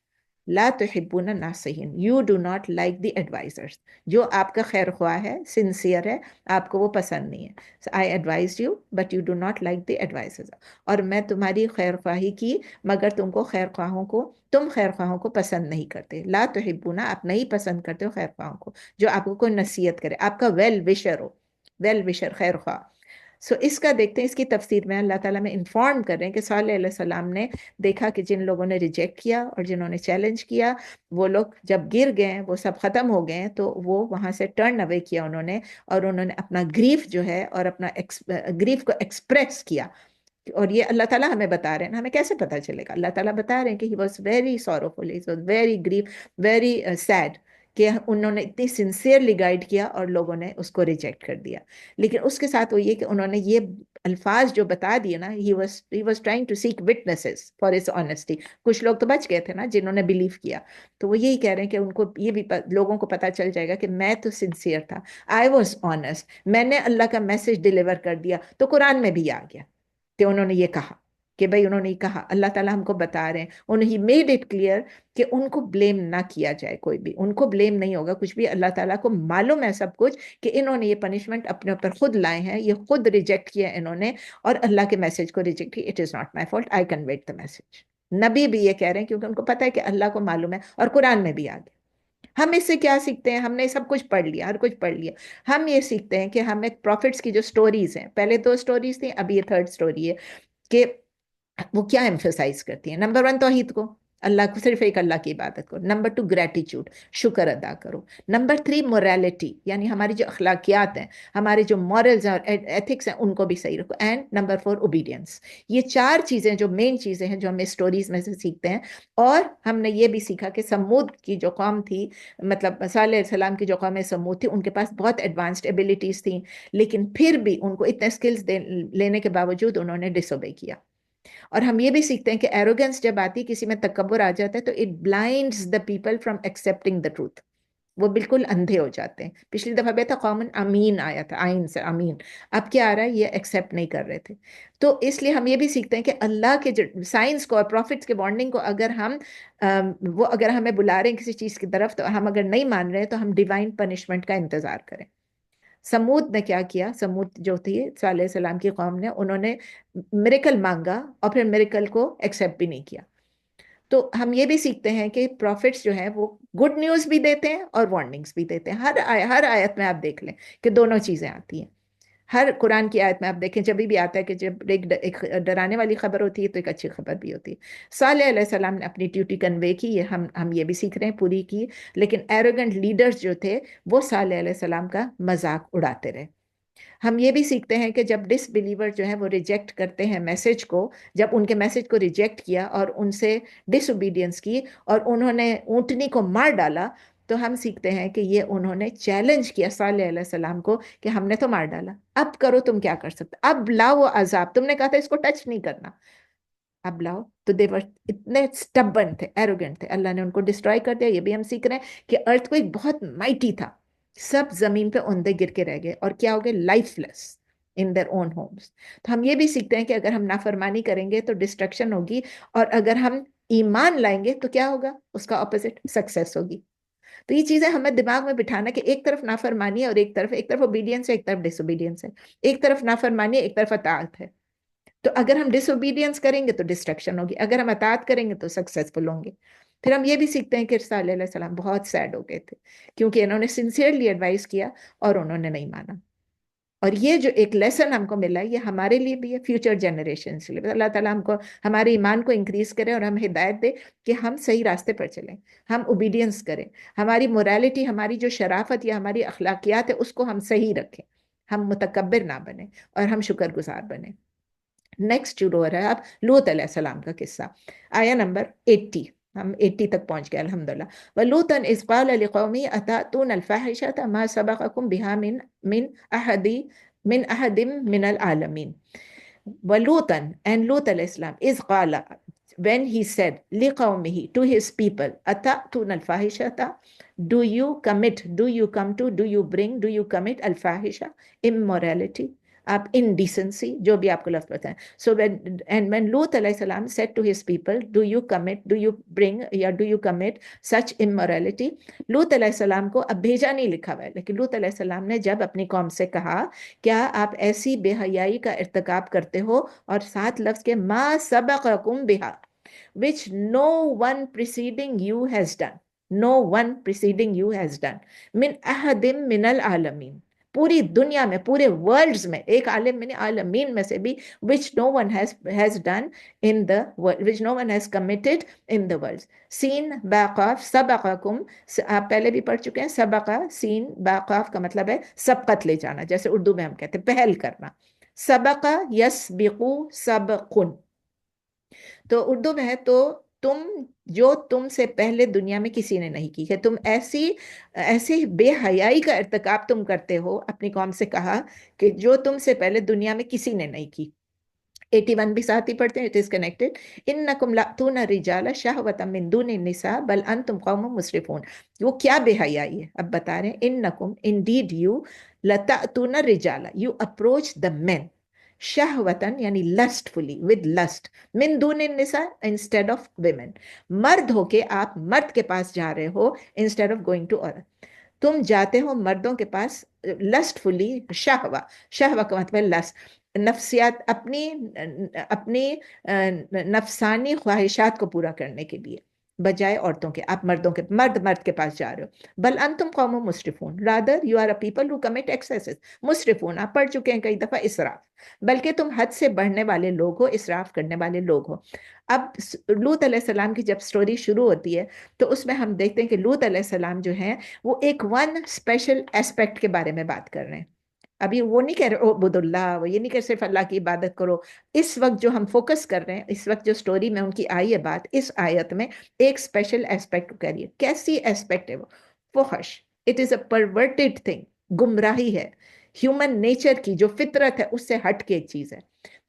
لا تحبون الناصحین، you do not like the advisors. جو آپ کا خیر خواہ ہے، سنسیئر ہے، آپ کو وہ پسند نہیں ہے. So I advised you but you do not like the advisors. اور میں تمہاری خیر خواہی کی مگر تم خیر خواہوں کو پسند نہیں کرتے. لا تحبون، آپ نہیں پسند کرتے ہو خیر خواہوں کو، جو آپ کو کوئی نصیحت کرے، آپ کا ویل وشر ہو، ویل وشر، خیر خواہ. سو اس کا دیکھتے ہیں، اس کی تفسیر میں اللہ تعالیٰ میں انفارم کر رہے ہیں کہ صالح علیہ السلام نے دیکھا کہ جن لوگوں نے ریجیکٹ کیا اور جنہوں نے چیلنج کیا، وہ لوگ جب گر گئے، وہ سب ختم ہو گئے، تو وہ وہاں سے ٹرن اوے کیا انہوں نے، اور انہوں نے اپنا گریف جو ہے اور اپنا گریف کو ایکسپریس کیا. اور یہ اللہ تعالیٰ ہمیں بتا رہے ہیں، ہمیں کیسے پتہ چلے گا؟ اللہ تعالیٰ بتا رہے ہیں کہ he was very sorrowful, he was very grief, very sad, کہ انہوں نے اتنی سنسیئرلی گائیڈ کیا اور لوگوں نے اس کو ریجیکٹ کر دیا. لیکن اس کے ساتھ وہ یہ کہ انہوں نے یہ الفاظ جو بتا دیے نا، he was trying to seek witnesses for his honesty. کچھ لوگ تو بچ گئے تھے نا جنہوں نے بلیو کیا. تو وہ یہی کہہ رہے ہیں کہ ان کو یہ بھی لوگوں کو پتہ چل جائے گا کہ میں تو سنسیئر تھا، I was honest، میں نے اللہ کا میسج ڈیلیور کر دیا. تو قرآن میں بھی آ گیا کہ انہوں نے یہ کہا کہ بھئی انہوں نے یہ کہا. اللہ تعالیٰ ہم کو بتا رہے ہیں، انہوں نے میڈ اٹ کلیئر کہ ان کو بلیم نہ کیا جائے، کوئی بھی ان کو بلیم نہیں ہوگا کچھ بھی. اللہ تعالیٰ کو معلوم ہے سب کچھ کہ انہوں نے یہ پنشمنٹ اپنے اوپر خود لائے ہیں، یہ خود ریجیکٹ کیا انہوں نے، اور اللہ کے میسج کو ریجیکٹ کیا. It is not my fault, I کنویٹ the message. نبی بھی یہ کہہ رہے ہیں کیونکہ ان کو پتہ ہے کہ اللہ کو معلوم ہے، اور قرآن میں بھی آ گیا. ہم اس سے کیا سیکھتے ہیں؟ ہم نے سب کچھ پڑھ لیا، ہر کچھ پڑھ لیا. ہم یہ سیکھتے ہیں کہ ہمیں پروفٹس کی جو سٹوریز ہیں، پہلے 2 سٹوریز تھیں، اب یہ 3rd سٹوری ہے، کہ وہ کیا ایمفیسائز کرتی ہیں. نمبر 1 توحید کو، اللہ کو صرف ایک اللہ کی عبادت کرو. نمبر 2 گریٹیچیوڈ، شکر ادا کرو. نمبر 3 موریلٹی، یعنی ہماری جو اخلاقیات ہیں، ہمارے جو مورلز اور ایتھکس ہیں ان کو بھی صحیح رکھو. And number 4 obedience. یہ 4 چیزیں جو مین چیزیں ہیں جو ہم اسٹوریز میں سے سیکھتے ہیں. اور ہم نے یہ بھی سیکھا کہ سمود کی جو قوم تھی، مطلب صالح علیہ السلام کی جو قوم سمود تھی، ان کے پاس بہت ایڈوانسڈ ایبیلٹیز تھیں، لیکن پھر بھی ان کو اتنے اسکلز لینے کے باوجود انہوں نے ڈس اوبے کیا. اور ہم یہ بھی سیکھتے ہیں کہ ایروگنس جب آتی ہے، کسی میں تکبر آ جاتا ہے، تو it blinds the people from accepting the truth. وہ بالکل اندھے ہو جاتے ہیں. پچھلی دفعہ بھی تھا قومن امین آیا تھا، آئین سے امین. اب کیا آ رہا ہے؟ یہ ایکسیپٹ نہیں کر رہے تھے. تو اس لیے ہم یہ بھی سیکھتے ہیں کہ اللہ کے جو سائنس کو اور پروفٹس کے وارننگ کو اگر ہم وہ اگر ہمیں بلا رہے ہیں کسی چیز کی طرف، تو ہم اگر نہیں مان رہے ہیں تو ہم ڈیوائن پنشمنٹ کا انتظار کریں. سمود نے کیا کیا؟ سمود جو تھی صالح علیہ السلام کی قوم نے، انہوں نے میریکل مانگا اور پھر میریکل کو ایکسیپٹ بھی نہیں کیا. تو ہم یہ بھی سیکھتے ہیں کہ پروفٹس جو ہیں وہ گڈ نیوز بھی دیتے ہیں اور وارننگز بھی دیتے ہیں. ہر آیت میں آپ دیکھ لیں کہ دونوں چیزیں آتی ہیں. ہر قرآن کی آیت میں آپ دیکھیں جب بھی آتا ہے کہ جب ایک ڈرانے والی خبر ہوتی ہے تو ایک اچھی خبر بھی ہوتی ہے. صالح علیہ السلام نے اپنی ڈیوٹی کنوے کی، یہ ہم یہ بھی سیکھ رہے ہیں، پوری کی. لیکن ایروگنٹ لیڈرز جو تھے وہ صالح علیہ السلام کا مذاق اڑاتے رہے. ہم یہ بھی سیکھتے ہیں کہ جب ڈس بلیور جو ہیں وہ ریجیکٹ کرتے ہیں میسج کو، جب ان کے میسج کو ریجیکٹ کیا اور ان سے ڈس اوبیڈینس کی اور انہوں نے اونٹنی کو مار ڈالا، تو ہم سیکھتے ہیں کہ یہ انہوں نے چیلنج کیا صالح علیہ السلام کو کہ ہم نے تو مار ڈالا، اب کرو تم کیا کر سکتے، اب لاؤ وہ عذاب، تم نے کہا تھا اس کو ٹچ نہیں کرنا، اب لاؤ. تو دیور اتنے سٹبن تھے، ایروگنٹ تھے، اللہ نے ان کو ڈسٹرائے کر دیا. یہ بھی ہم سیکھ رہے ہیں کہ ارتھ کو ایک بہت مائٹی تھا، سب زمین پہ اوندے گر کے رہ گئے اور کیا ہو گئے؟ Lifeless in their own homes. تو ہم یہ بھی سیکھتے ہیں کہ اگر ہم نافرمانی کریں گے تو ڈسٹرکشن ہوگی، اور اگر ہم ایمان لائیں گے تو کیا ہوگا؟ اس کا اپوزٹ سکسیس ہوگی. تو یہ چیزیں ہمیں دماغ میں بٹھانا کہ ایک طرف نافرمانی ہے اور ایک طرف اوبیڈینس ہے، ایک طرف ڈس اوبیڈینس ہے، ایک طرف نافرمانی ہے، ایک طرف اطاعت ہے. تو اگر ہم ڈس اوبیڈینس کریں گے تو ڈسٹرکشن ہوگی، اگر ہم اطاعت کریں گے تو سکسیسفل ہوں گے. پھر ہم یہ بھی سیکھتے ہیں کہ صالح علیہ السلام بہت سیڈ ہو گئے تھے کیونکہ انہوں نے سنسیئرلی ایڈوائز کیا اور انہوں نے نہیں مانا. اور یہ جو ایک لیسن ہم کو ملا ہے، یہ ہمارے لیے بھی ہے، فیوچر جنریشنز کے لیے. اللہ تعالیٰ ہم کو ہمارے ایمان کو انکریز کرے اور ہم ہدایت دے کہ ہم صحیح راستے پر چلیں، ہم اوبیڈینس کریں، ہماری موریلٹی، ہماری جو شرافت یا ہماری اخلاقیات ہے اس کو ہم صحیح رکھیں، ہم متکبر نہ بنیں اور ہم شکر گزار بنیں. نیکسٹ شروع ہو رہا ہے اب لوط علیہ السلام کا قصہ، آیا نمبر 80. ہم 80 تک پہنچ گئے الحمدللہ. وَلُوطًا إِذْ قَالَ لِقَوْمِهِ أَتَأْتُونَ الْفَاحِشَةَ مَا سَبَقَكُم بِهَا مِنْ أَحَدٍ مِنَ الْعَالَمِينَ. وَلُوطًا, and Lut alayhi salam, إِذْ قَالَ, when he said, لِقَوْمِهِ, to his people, أَتَأْتُونَ الْفَاحِشَةَ, do you commit, do you come to, do you bring, do you commit al-fahisha, immorality, آپ indecency, جو بھی آپ کو لفظ پتہ ہے. So when Lut علیہ السلام said to his people, do you commit, do you bring, یا do you commit such immorality, لوط علیہ السلام کو اب بھیجا نہیں لکھا ہوا ہے، لیکن لوط علیہ السلام نے جب اپنی قوم سے کہا کیا آپ ایسی بے حیائی کا ارتکاب کرتے ہو، اور 7 لفظ کے ما سبقکم بہا, which no one preceding you has done, no one preceding you has done, من احد من العالمین, پوری دنیا میں، پورے ورلڈز میں، ایک عالم من عالمین میں سے بھی, which no one has done in the world, which no one has committed in the world. سین باقاف سبقکم، آپ پہلے بھی پڑھ چکے ہیں، سبقہ سین باقاف کا مطلب ہے سبقت لے جانا، جیسے اردو میں ہم کہتے ہیں پہل کرنا. سبقہ یسبقو سبقن، تو اردو میں ہے تو تم سے پہلے دنیا میں کسی نے نہیں کی ہے، تم ایسی بے حیائی کا ارتکاب تم کرتے ہو. اپنی قوم سے کہا کہ جو تم سے پہلے دنیا میں کسی نے نہیں کی. 81 بھی ساتھ ہی پڑھتے ہیں، اٹ از کنیکٹڈ. انکم لاتون الرجال شہوۃ من دون النساء بل انتم قوم مسرفون. وہ کیا بے حیائی ہے؟ اب بتا رہے ہیں انکم انڈیڈ یو لتاتون الرجال، یو اپروچ دا مین، شہوتن یعنی لسٹفلی، ود لسٹ، من دون النساء انسٹیڈ آف ویمن، مرد ہو کے آپ مرد کے پاس جا رہے ہو انسٹیڈ آف گوئنگ ٹو عورت. تم جاتے ہو مردوں کے پاس لسٹفلی، شہوہ کا مطلب لسٹ، نفسیات، اپنی نفسانی خواہشات کو پورا کرنے کے لیے. بجائے عورتوں کے. آپ مردوں کے مرد کے پاس جا رہے ہو. بل انتم قوم مسرفون, rather you are a people who commit excesses. مسرفون آپ پڑھ چکے ہیں کئی دفعہ, اسراف, بلکہ تم حد سے بڑھنے والے لوگ ہو, اسراف کرنے والے لوگ ہو. اب لوط علیہ السلام کی جب سٹوری شروع ہوتی ہے تو اس میں ہم دیکھتے ہیں کہ لوط علیہ السلام جو ہیں وہ ایک ون اسپیشل ایسپیکٹ کے بارے میں بات کر رہے ہیں. ابھی وہ نہیں کہہ رہے عبد اللہ, وہ یہ نہیں کہ صرف اللہ کی عبادت کرو. اس وقت جو ہم فوکس کر رہے ہیں, اس وقت جو سٹوری میں ان کی آئی ہے بات, اس آیت میں ایک اسپیشل ایسپیکٹ کریے. کیسی ایسپیکٹ ہے وہ؟ فحش, it is a perverted thing, گمراہی ہے ہیومن نیچر کی, جو فطرت ہے اس سے ہٹ کے ایک چیز ہے.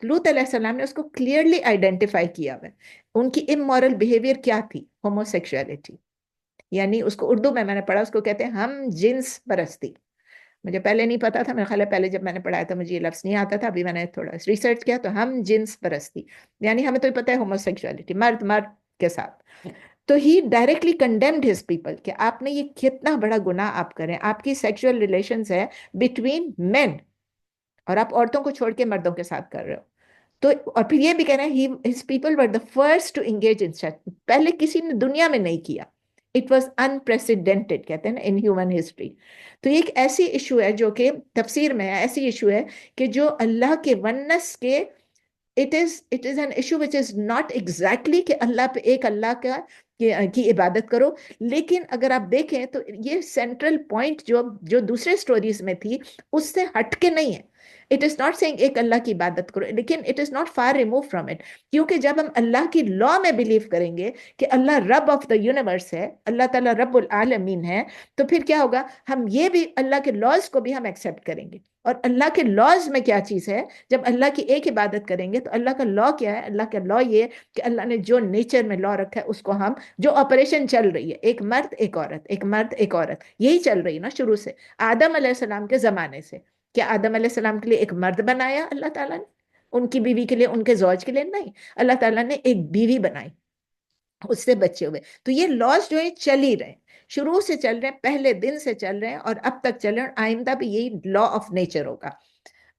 لوط علیہ السلام نے اس کو کلیئرلی آئیڈینٹیفائی کیا ہوا ہے. ان کی امورل بیہیویئر کیا تھی؟ Homo sexuality. یعنی اس کو اردو میں نے پڑھا, اس کو کہتے ہیں ہم جنس پرستی. مجھے پہلے نہیں پتا تھا, میرا خیال ہے پہلے جب میں نے پڑھایا تھا مجھے یہ لفظ نہیں آتا تھا, ابھی میں نے تھوڑا ریسرچ کیا تو ہم جنس پرستی, یعنی ہمیں تو پتہ ہے ہومو سیکشولیٹی, مرد کے ساتھ. تو ہی ڈائریکٹلی کنڈیمڈ ہز پیپل کہ آپ نے یہ کتنا بڑا گناہ آپ کریں, آپ کی سیکشول ریلیشنز ہے بٹوین مین, اور آپ عورتوں کو چھوڑ کے مردوں کے ساتھ کر رہے ہو. تو اور پھر یہ بھی کہہ رہے ہیں his people were the first to engage in such, پہلے کسی نے دنیا میں نہیں کیا. It was unprecedented کہتے ہیں نا in human history. تو یہ ایک ایسی ایشو ہے جو کہ تفسیر میں ہے, ایسی ایشو ہے کہ جو اللہ کے ونس کے it is an issue which is not exactly کہ اللہ پہ ایک اللہ کا کی عبادت کرو, لیکن اگر آپ دیکھیں تو یہ سینٹرل پوائنٹ جو دوسرے سٹوریز میں تھی اس سے ہٹ کے نہیں ہے. اٹ از ناٹ سینگ ایک اللہ کی عبادت کرو, لیکن it is not for remove from it, کیونکہ جب ہم اللہ کی لا میں بلیو کریں گے کہ اللہ رب آف دا یونیورس ہے, اللہ تعالیٰ رب العالمین ہے, تو پھر کیا ہوگا, ہم یہ بھی اللہ کے لاز کو بھی ہم ایکسیپٹ کریں گے. اور اللہ کے لاز میں کیا چیز ہے, جب اللہ کی ایک عبادت کریں گے تو اللہ کا لا کیا ہے, اللہ کا لا یہ کہ اللہ نے جو نیچر میں لا رکھا ہے اس کو ہم, جو آپریشن چل رہی ہے ایک مرد ایک عورت, ایک مرد ایک عورت, یہی چل رہی ہے نا شروع سے آدم علیہ السلام کے زمانے سے. کیا آدم علیہ السلام کے لیے ایک مرد بنایا اللہ تعالیٰ نے, ان کی بیوی کے لیے, ان کے زوج کے لیے نہیں, اللہ تعالیٰ نے ایک بیوی بنائی, اس سے بچے ہوئے. تو یہ لاز جو ہیں چل ہی رہے ہیں, شروع سے چل رہے ہیں, پہلے دن سے چل رہے ہیں اور اب تک چل رہے ہیں, اور آئندہ بھی یہی لا آف نیچر ہوگا.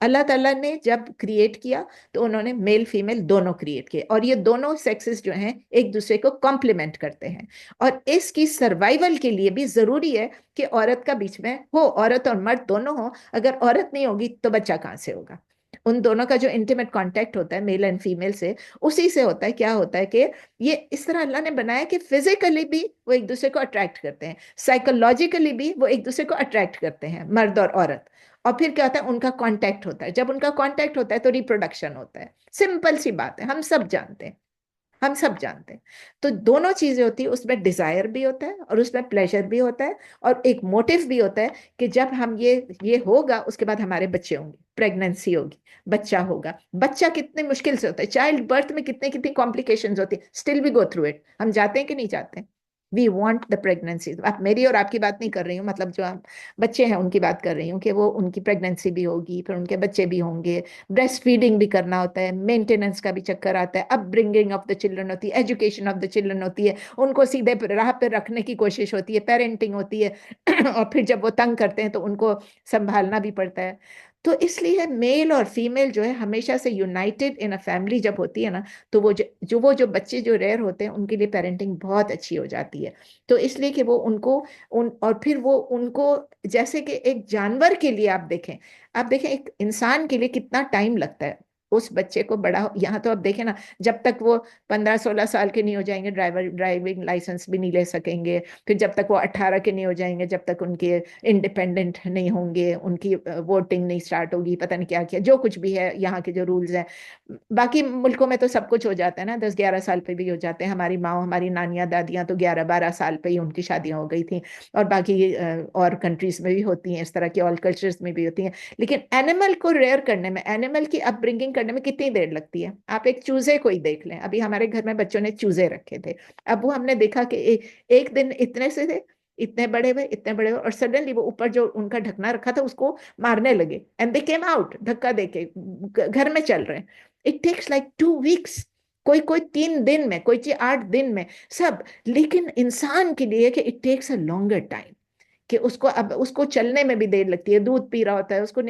اللہ تعالیٰ نے جب کریٹ کیا تو انہوں نے میل فیمیل دونوں کریٹ کیے, اور یہ دونوں سیکسز جو ہیں ایک دوسرے کو کمپلیمنٹ کرتے ہیں, اور اس کی سروائیول کے لیے بھی ضروری ہے کہ عورت کا بیچ میں ہو, عورت اور مرد دونوں ہوں. اگر عورت نہیں ہوگی تو بچہ کہاں سے ہوگا؟ ان دونوں کا جو انٹیمیٹ کانٹیکٹ ہوتا ہے میل اینڈ فیمیل سے, اسی سے ہوتا ہے. کیا ہوتا ہے کہ یہ اس طرح اللہ نے بنایا کہ فزیکلی بھی وہ ایک دوسرے کو اٹریکٹ کرتے ہیں, سائیکولوجیکلی بھی وہ ایک دوسرے کو اٹریکٹ کرتے ہیں, مرد اور عورت. اور پھر کیا ہوتا ہے, ان کا کانٹیکٹ ہوتا ہے, جب ان کا کانٹیکٹ ہوتا ہے تو ریپروڈکشن ہوتا ہے. سمپل سی بات ہے, ہم سب جانتے ہیں, ہم سب جانتے ہیں. تو دونوں چیزیں ہوتی ہیں, اس میں ڈیزائر بھی ہوتا ہے اور اس میں پلیجر بھی ہوتا ہے, اور ایک موٹیو بھی ہوتا ہے کہ جب ہم یہ ہوگا اس کے بعد ہمارے بچے ہوں گے, پریگننسی ہوگی, بچہ ہوگا. بچہ کتنے مشکل سے ہوتا ہے, چائلڈ برتھ میں کتنی کمپلیکیشنز ہوتی ہیں, still we go through it. ہم جاتے ہیں کہ نہیں جاتے ہیں؟ We want the pregnancy. آپ میری اور آپ کی بات نہیں کر رہی ہوں, مطلب جو ہم بچے ہیں ان کی بات کر رہی ہوں کہ وہ ان کی پریگننسی بھی ہوگی, پھر ان کے بچے بھی ہوں گے, بریسٹ فیڈنگ بھی کرنا ہوتا ہے, مینٹیننس کا بھی چکر آتا ہے, اپ برنگنگ آف دا چلڈرن ہوتی ہے, ایجوکیشن آف دا چلڈرن ہوتی ہے, ان کو سیدھے راہ پہ رکھنے کی کوشش ہوتی ہے, پیرنٹنگ ہوتی ہے, اور پھر جب وہ تنگ کرتے ہیں تو ان کو سنبھالنا بھی پڑتا ہے. تو اس لیے میل اور فیمیل جو ہے ہمیشہ سے یونائٹڈ ان اے فیملی جب ہوتی ہے نا, تو وہ بچے جو ریئر ہوتے ہیں ان کے لیے پیرنٹنگ بہت اچھی ہو جاتی ہے. تو اس لیے کہ وہ ان کو اور پھر وہ ان کو, جیسے کہ ایک جانور کے لیے آپ دیکھیں ایک انسان کے لیے کتنا ٹائم لگتا ہے اس بچے کو بڑا. یہاں تو اب دیکھیں نا, جب تک وہ 15-16 سال کے نہیں ہو جائیں گے ڈرائیونگ لائسنس بھی نہیں لے سکیں گے, پھر جب تک وہ 18 کے نہیں ہو جائیں گے, جب تک ان کے انڈیپینڈنٹ نہیں ہوں گے, ان کی ووٹنگ نہیں سٹارٹ ہوگی, پتہ نہیں کیا کیا جو کچھ بھی ہے یہاں کے جو رولز ہیں. باقی ملکوں میں تو سب کچھ ہو جاتا ہے نا, 10-11 سال پہ بھی ہو جاتے ہیں. ہماری ماں, ہماری نانیاں دادیاں تو 11-12 سال پہ ہی ان کی شادیاں ہو گئی تھیں, اور باقی اور کنٹریز میں بھی ہوتی ہیں اس طرح کی, آل کلچرز میں بھی ہوتی ہیں. لیکن اینیمل کو ریئر کرنے میں, اینیمل کی اپ برنگنگ کرنے میں کتنی دیر لگتی ہے؟ آپ ایک چوزے کو ہی دیکھ لیں. ابھی ہمارے گھر میں بچوں نے چوزے رکھے تھے, اب وہ ہم نے دیکھا کہ ایک دن اتنے سے تھے, اتنے بڑے ہوئے, اور سڈنلی وہ اوپر جو ان کا ڈھکنا رکھا تھا اس کو مارنے لگے, اینڈ دے کیم آؤٹ, دھکا دے کے گھر میں چل رہے ہیں. اٹ ٹیکس لائک 2 ویکس, کوئی 3 دن میں, کوئی 8 دن میں سب. لیکن انسان کے لیے کہ it takes a longer time, کہ اس کو چلنے میں بھی دیر لگتی ہے, دودھ پی رہا ہوتا ہے, اس کو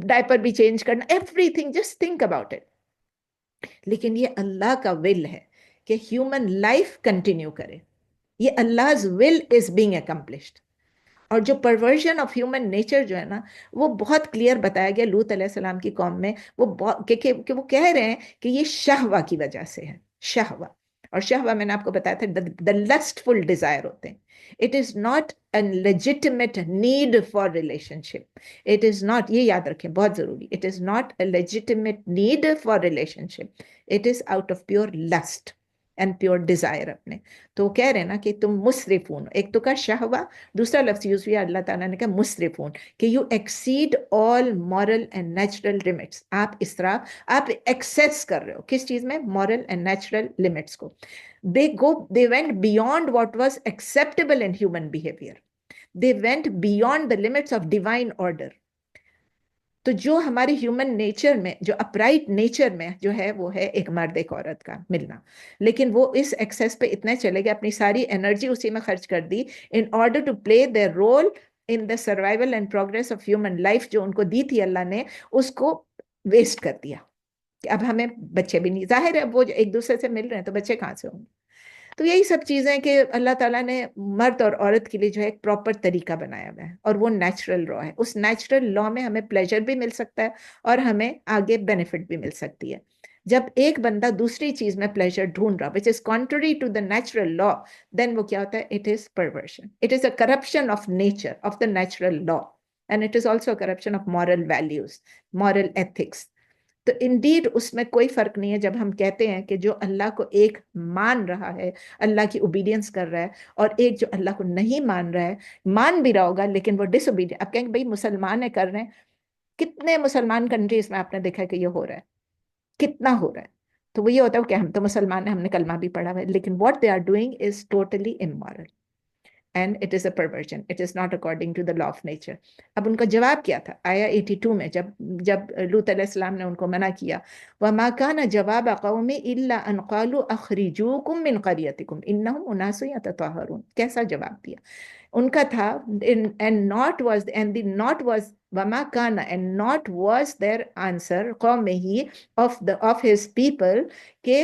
ڈائپر بھی چینج کرنا, every thing, just think about it. لیکن یہ اللہ کا ول ہے کہ ہیومن لائف کنٹینیو کرے. یہ Allah's will is being accomplished. اور جو پرورژن آف ہیومن نیچر جو ہے نا وہ بہت کلیئر بتایا گیا لوط علیہ السلام کی قوم میں. وہ کہ وہ کہہ رہے ہیں کہ یہ شہوہ کی وجہ سے ہے. شہوہ، اور شہوہ میں نے آپ کو بتایا تھا the lustful desire ہوتے ہیں. It is not a legitimate need for relationship. It is not، یہ یاد رکھیں بہت ضروری، it is not a legitimate need for relationship. It is out of pure lust and pure desire اپنے. تو وہ کہہ رہے ہیں نا کہ تم مسرفون، ایک تو کا شہوہ، دوسرا لفظ یوز ہوا اللہ تعالیٰ نے کہا مسرفون، کہ you exceed all moral and natural limits. آپ اسراف، آپ ایکسیس کر رہے ہو کس چیز میں؟ مورل اینڈ نیچرل لمٹس کو. they went beyond what was acceptable in human behavior. They went beyond the limits of divine order. تو جو ہماری ہیومن نیچر میں، جو اپرائٹ نیچر میں جو ہے وہ ہے ایک مرد ایک عورت کا ملنا، لیکن وہ اس ایکسیس پہ اتنے چلے گئے، اپنی ساری انرجی اسی میں خرچ کر دی in order to play their role in the survival and progress of human life. جو ان کو دی تھی اللہ نے، اس کو ویسٹ کر دیا. کہ اب ہمیں بچے بھی نہیں، ظاہر ہے وہ ایک دوسرے سے مل رہے ہیں تو بچے کہاں سے ہوں گے. تو یہی سب چیزیں کہ اللہ تعالیٰ نے مرد اور عورت کے لیے جو ہے ایک پراپر طریقہ بنایا ہوا ہے، اور وہ نیچرل لا ہے. اس نیچرل لا میں ہمیں پلیجر بھی مل سکتا ہے اور ہمیں آگے بینیفٹ بھی مل سکتی ہے. جب ایک بندہ دوسری چیز میں پلیجر ڈھونڈ رہا which is contrary to the natural law, then وہ کیا ہوتا ہے؟ it is perversion. It is a corruption of nature, of the natural law, and it is also a corruption of moral values, moral ethics. تو indeed اس میں کوئی فرق نہیں ہے جب ہم کہتے ہیں کہ جو اللہ کو ایک مان رہا ہے، اللہ کی اوبیڈینس کر رہا ہے، اور ایک جو اللہ کو نہیں مان رہا ہے، مان بھی رہا ہوگا لیکن وہ ڈس اوبیڈینس. اب کہیں کہ بھائی مسلمان ہے کر رہے ہیں، کتنے مسلمان کنٹریز میں آپ نے دیکھا کہ یہ ہو رہا ہے، کتنا ہو رہا ہے. تو وہ یہ ہوتا ہے کہ ہم تو مسلمان ہیں، ہم نے کلمہ بھی پڑھا ہوا ہے، لیکن what they are doing is totally immoral. And it is a perversion. It is not according to the law of nature. اب ان کا جواب کیا تھا آیا 82 میں، جب لوط علیہ السلام نے ان کو منع کیا، وَمَا كَانَ جَوَابَ قَوْمِ إِلَّا أَنْ قَالُوا أَخْرِجُوكُم مِّن قَرْيَتِكُمْ إِنَّهُمْ أُنَاسٌ يَتَطَهَّرُونَ. کیسا جواب دیا ان کا تھا؟ and not was وَمَا كَانَ and not was their answer قومه of his people کہ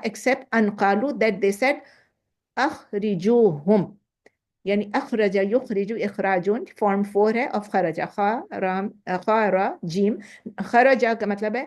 except أن قالوا that they said اخرجوہم، یعنی اخرج یخرج اخراجون، فارم 4 ہے of خرج، خارا جیم. خرجہ کا مطلب ہے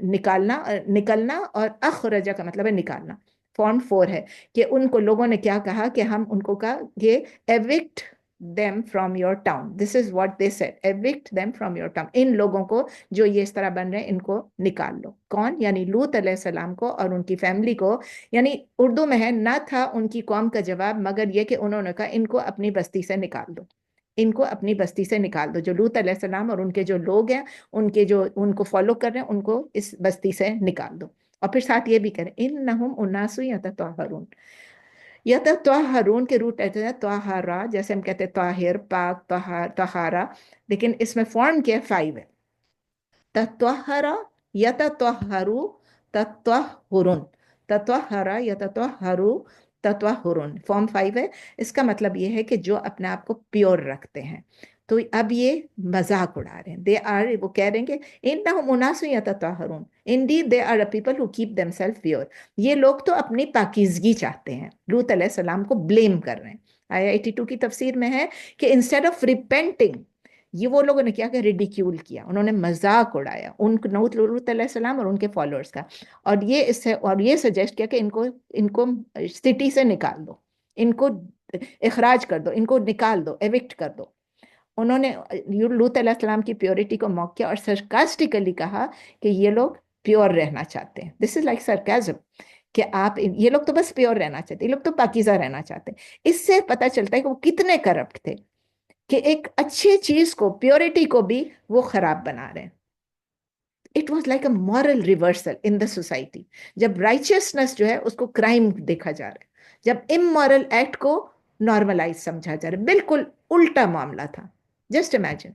نکلنا، اور اخرجہ کا مطلب ہے نکالنا. فارم 4 ہے کہ ان کو لوگوں نے کیا کہا کہ ہم ان کو کہا کہ evict them from your town. This is what they said, evict them from your town. ان لوگوں کو جو یہ اس طرح بن رہے ہیں ان کو نکال لو. کون؟ یعنی لوط علیہ السلام کو اور ان کی فیملی کو. یعنی اردو میں ہے، نہ تھا ان کی قوم کا جواب مگر یہ کہ انہوں نے کہا ان کو اپنی بستی سے نکال دو، ان کو اپنی بستی سے نکال دو. جو لوط علیہ السلام اور ان کے جو لوگ ہیں، ان کے جو ان کو فالو کر رہے ہیں، ان کو اس بستی سے نکال دو. اور پھر ساتھ یہ بھی کریں انہم اناس یتطہرون. یتطہرون کے روٹ ایسے ہیں طہارا، جیسے ہم کہتے ہیں طاہر، پاک، طہارا، لیکن اس میں فارم کیا 5 ہے. تطہرا یتطہرو تطہرن، تطہرا یتطہرو تطہرن، فارم 5 ہے. اس کا مطلب یہ ہے کہ جو اپنے آپ کو پیور رکھتے ہیں. تو اب یہ مذاق اڑا رہے ہیں. دے آر، وہ کہہ رہے ہیں کہ انہم اناس یتطہرون، indeed they are a people who keep themselves pure. یہ لوگ تو اپنی پاکیزگی چاہتے ہیں، لوط علیہ السلام کو بلیم کر رہے ہیں. آیا 82 کی تفسیر میں ہے کہ انسٹیڈ آف ریپینٹنگ، یہ وہ لوگوں نے کیا کہ ریڈیکیول کیا، انہوں نے مذاق اڑایا ان لوط علیہ السلام اور ان کے فالوورز کا. اور یہ سجیسٹ کیا کہ ان کو سٹی سے نکال دو، ان کو اخراج کر دو، ان کو نکال دو، ایوکٹ کر دو. انہوں نے لوط علیہ السلام کی پیورٹی کو موک کیا اور سرکاسٹیکلی کہا کہ یہ لوگ پیور رہنا چاہتے ہیں. دس از لائک سرکازم کہ آپ، یہ لوگ تو بس پیور رہنا چاہتے ہیں، یہ لوگ تو پاکیزہ رہنا چاہتے ہیں. اس سے پتہ چلتا ہے کہ وہ کتنے کرپٹ تھے کہ ایک اچھی چیز کو، پیورٹی کو بھی وہ خراب بنا رہے ہیں. It was like a moral reversal in the society. جب righteousness جو ہے اس کو crime دیکھا جا رہا ہے، جب immoral act کو normalize سمجھا جا رہا ہے، بالکل الٹا معاملہ تھا. Just imagine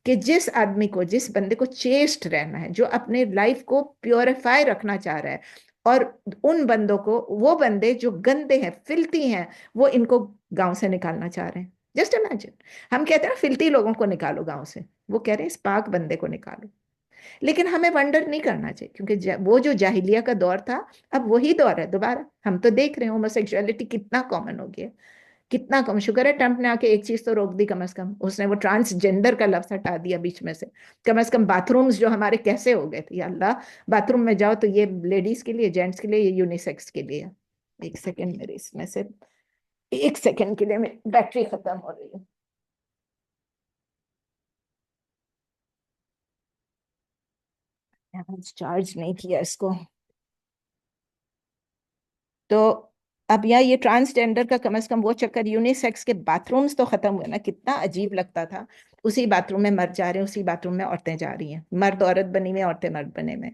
کہ جس آدمی کو، جس بندے کو چیسٹ رہنا ہے، جو اپنے لائف کو پیوریفائی رکھنا چاہ رہا ہے، اور ان بندوں کو، وہ بندے جو گندے ہیں، فلتی ہیں، وہ ان کو گاؤں سے نکالنا چاہ رہے ہیں. Just imagine. ہم کہتے ہیں فلتی لوگوں کو نکالو گاؤں سے، وہ کہہ رہے ہیں اس پاک بندے کو نکالو. لیکن ہمیں ونڈر نہیں کرنا چاہیے، کیونکہ وہ جو جاہلیہ کا دور تھا اب وہی دور ہے دوبارہ. ہم تو دیکھ رہے ہیں ہوموسیکشوالٹی کتنا کامن ہو گیا، کتنا کم. شکر ہے ٹرمپ نے آ کے ایک چیز تو روک دی، کم از کم اس نے وہ ٹرانسجینڈر کا لفظ ہٹا دیا بیچ میں سے. کم از کم باتھ رومز جو ہمارے کیسے ہو گئے تھے، یا اللہ باتھ روم میں جاؤ تو یہ لیڈیز کے لیے، جینٹس کے لیے، یہ یونیسیکس کے لیے. ایک سیکنڈ میرے اس میں سے، ایک سیکنڈ کے لیے میری بیٹری ختم ہو رہی ہے. چارج نہیں کیا اس کو. تو اب یہ ٹرانسجینڈر کا کم از کم وہ چکر، یونیسیکس کے باتھ رومز تو ختم ہوئے نا. کتنا عجیب لگتا تھا، اسی باتھ روم میں مرد جا رہے ہیں، اسی باتھ روم میں عورتیں جا رہی ہیں، مرد عورت بنی ہوئی، عورتیں مرد بنے ہوئے.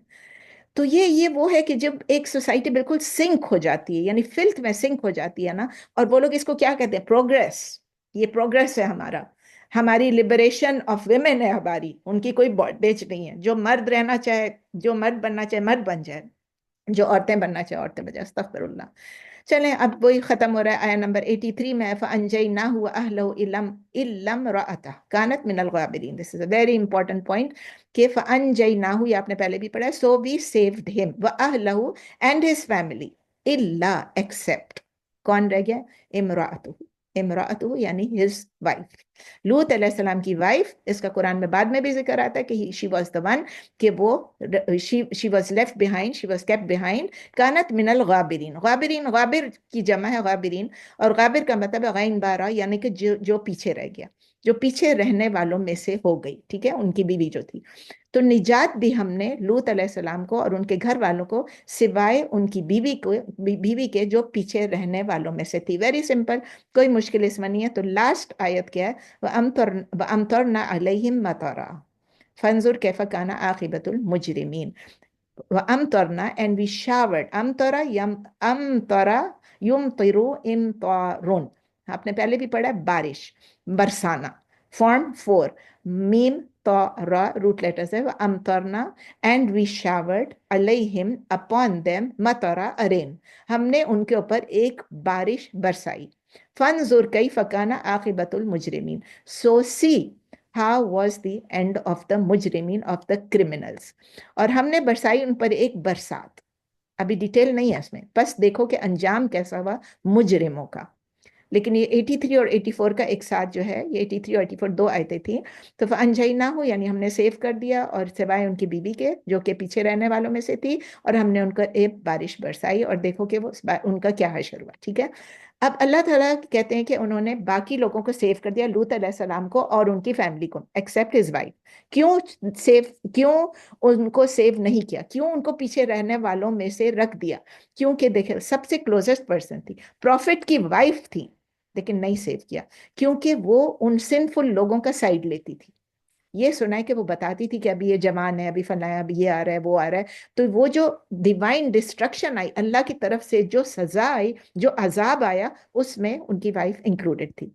تو یہ وہ ہے کہ جب ایک سوسائٹی بالکل سنک ہو جاتی ہے، یعنی فلتھ میں سنک ہو جاتی ہے نا. اور وہ لوگ اس کو کیا کہتے ہیں؟ پروگریس. یہ پروگریس ہے ہمارا، ہماری لبریشن آف ویمن ہے ہماری. ان کی کوئی بانڈیج نہیں ہے. جو مرد رہنا چاہے، جو مرد بننا چاہے مرد بن جائے، جو عورتیں بننا چاہے عورتیں بن جائے. استغفر اللہ. چلیں اب وہی ختم ہو رہا ہے. آیا نمبر 83 میں فَأَنْجَيْنَاهُ وَأَهْلَهُ إِلَّا امْرَأَتَهُ كَانَتْ مِنَ الْغَابِرِينَ. This is a very important point کہ فَأَنْجَيْنَاهُ، یہ آپ نے پہلے بھی پڑھا ہے. So we saved him وَأَهْلَهُ and his family إِلَّا except. کون رہ گیا؟ امرأته. امرأته یعنی his wife. لوط علیہ السلام کی وائف. اس کا قرآن میں بعد میں بھی ذکر آتا ہے کہ she was the one، کہ وہ she was left behind, she was kept behind. کانت من الغابرین. غابرین، غابر کی جمع ہے غابرین، اور غابر کا مطلب ہے غین بارہ، یعنی کہ جو پیچھے رہ گیا، جو پیچھے رہنے والوں میں سے ہو گئی. ٹھیک ہے، ان کی بیوی جو تھی. تو نجات دی ہم نے لوط علیہ السلام کو اور ان کے گھر والوں کو، سوائے ان کی بیوی کے جو پیچھے رہنے والوں میں سے تھی. ویری سمپل، کوئی مشکل اس میں نہیں ہے. تو لاسٹ آیت کیا ہے؟ وَأَمْطَرْنَا عَلَيْهِمْ مَطَرًا فَانظُرْ كَيْفَ كَانَ عَاقِبَةُ الْمُجْرِمِينَ. وَأَمْطَرْنَا and we showered. أَمْطَرَ يُمْطِرُ إِمْطَارٌ. آپ نے پہلے بھی پڑھا ہے بارش، برسانا. فارم 4 میم تا را روٹ لیٹرز ہے. وَأَمْطَرْنَا and we showered عَلَيْهِمْ upon them مَطَرَ رین. ہم نے ان کے اوپر ایک بارش برسائی. فَانظُرْ كَيْفَ كَانَ عَاقِبَةُ الْمُجْرِمِينَ. So see how was the end of the مجرمین، of the criminals. اور ہم نے برسائی ان پر ایک برسات. ابھی ڈیٹیل نہیں ہے اس میں، بس دیکھو کہ انجام کیسا ہوا مجرموں کا. لیکن یہ 83 اور 84 کا ایک ساتھ جو ہے، یہ 83 اور 84 دو آیتیں تھیں. تو فَأَنْجَيْنَاهُ یعنی ہم نے سیو کر دیا، اور سوائے ان کی بیوی کے جو کہ پیچھے رہنے والوں میں سے تھی، اور ہم نے ان کو ایک بارش برسائی. اور دیکھو کہ وہ ان کا کیا حشر ہوا. ٹھیک ہے، اب اللہ تعالیٰ کہتے ہیں کہ انہوں نے باقی لوگوں کو سیو کر دیا، لوط علیہ السلام کو اور ان کی فیملی کو، ایکسیپٹ ہز وائف. کیوں ان کو سیو نہیں کیا؟ کیوں ان کو پیچھے رہنے والوں میں سے رکھ دیا؟ کیونکہ دیکھیں سب سے کلوزسٹ پرسن تھی، پروفٹ کی وائف تھی، لیکن نہیں سیو کیا کیونکہ وہ ان سنفل لوگوں کا سائیڈ لیتی تھی. یہ سنا ہے کہ وہ بتاتی تھی کہ ابھی یہ جوان ہے، ابھی فلاں، ابھی یہ آ رہا ہے، وہ آ رہا ہے. تو وہ جو ڈیوائن ڈسٹرکشن آئی، اللہ کی طرف سے جو سزا آئی، جو عذاب آیا، اس میں ان کی وائف انکلوڈڈ تھی.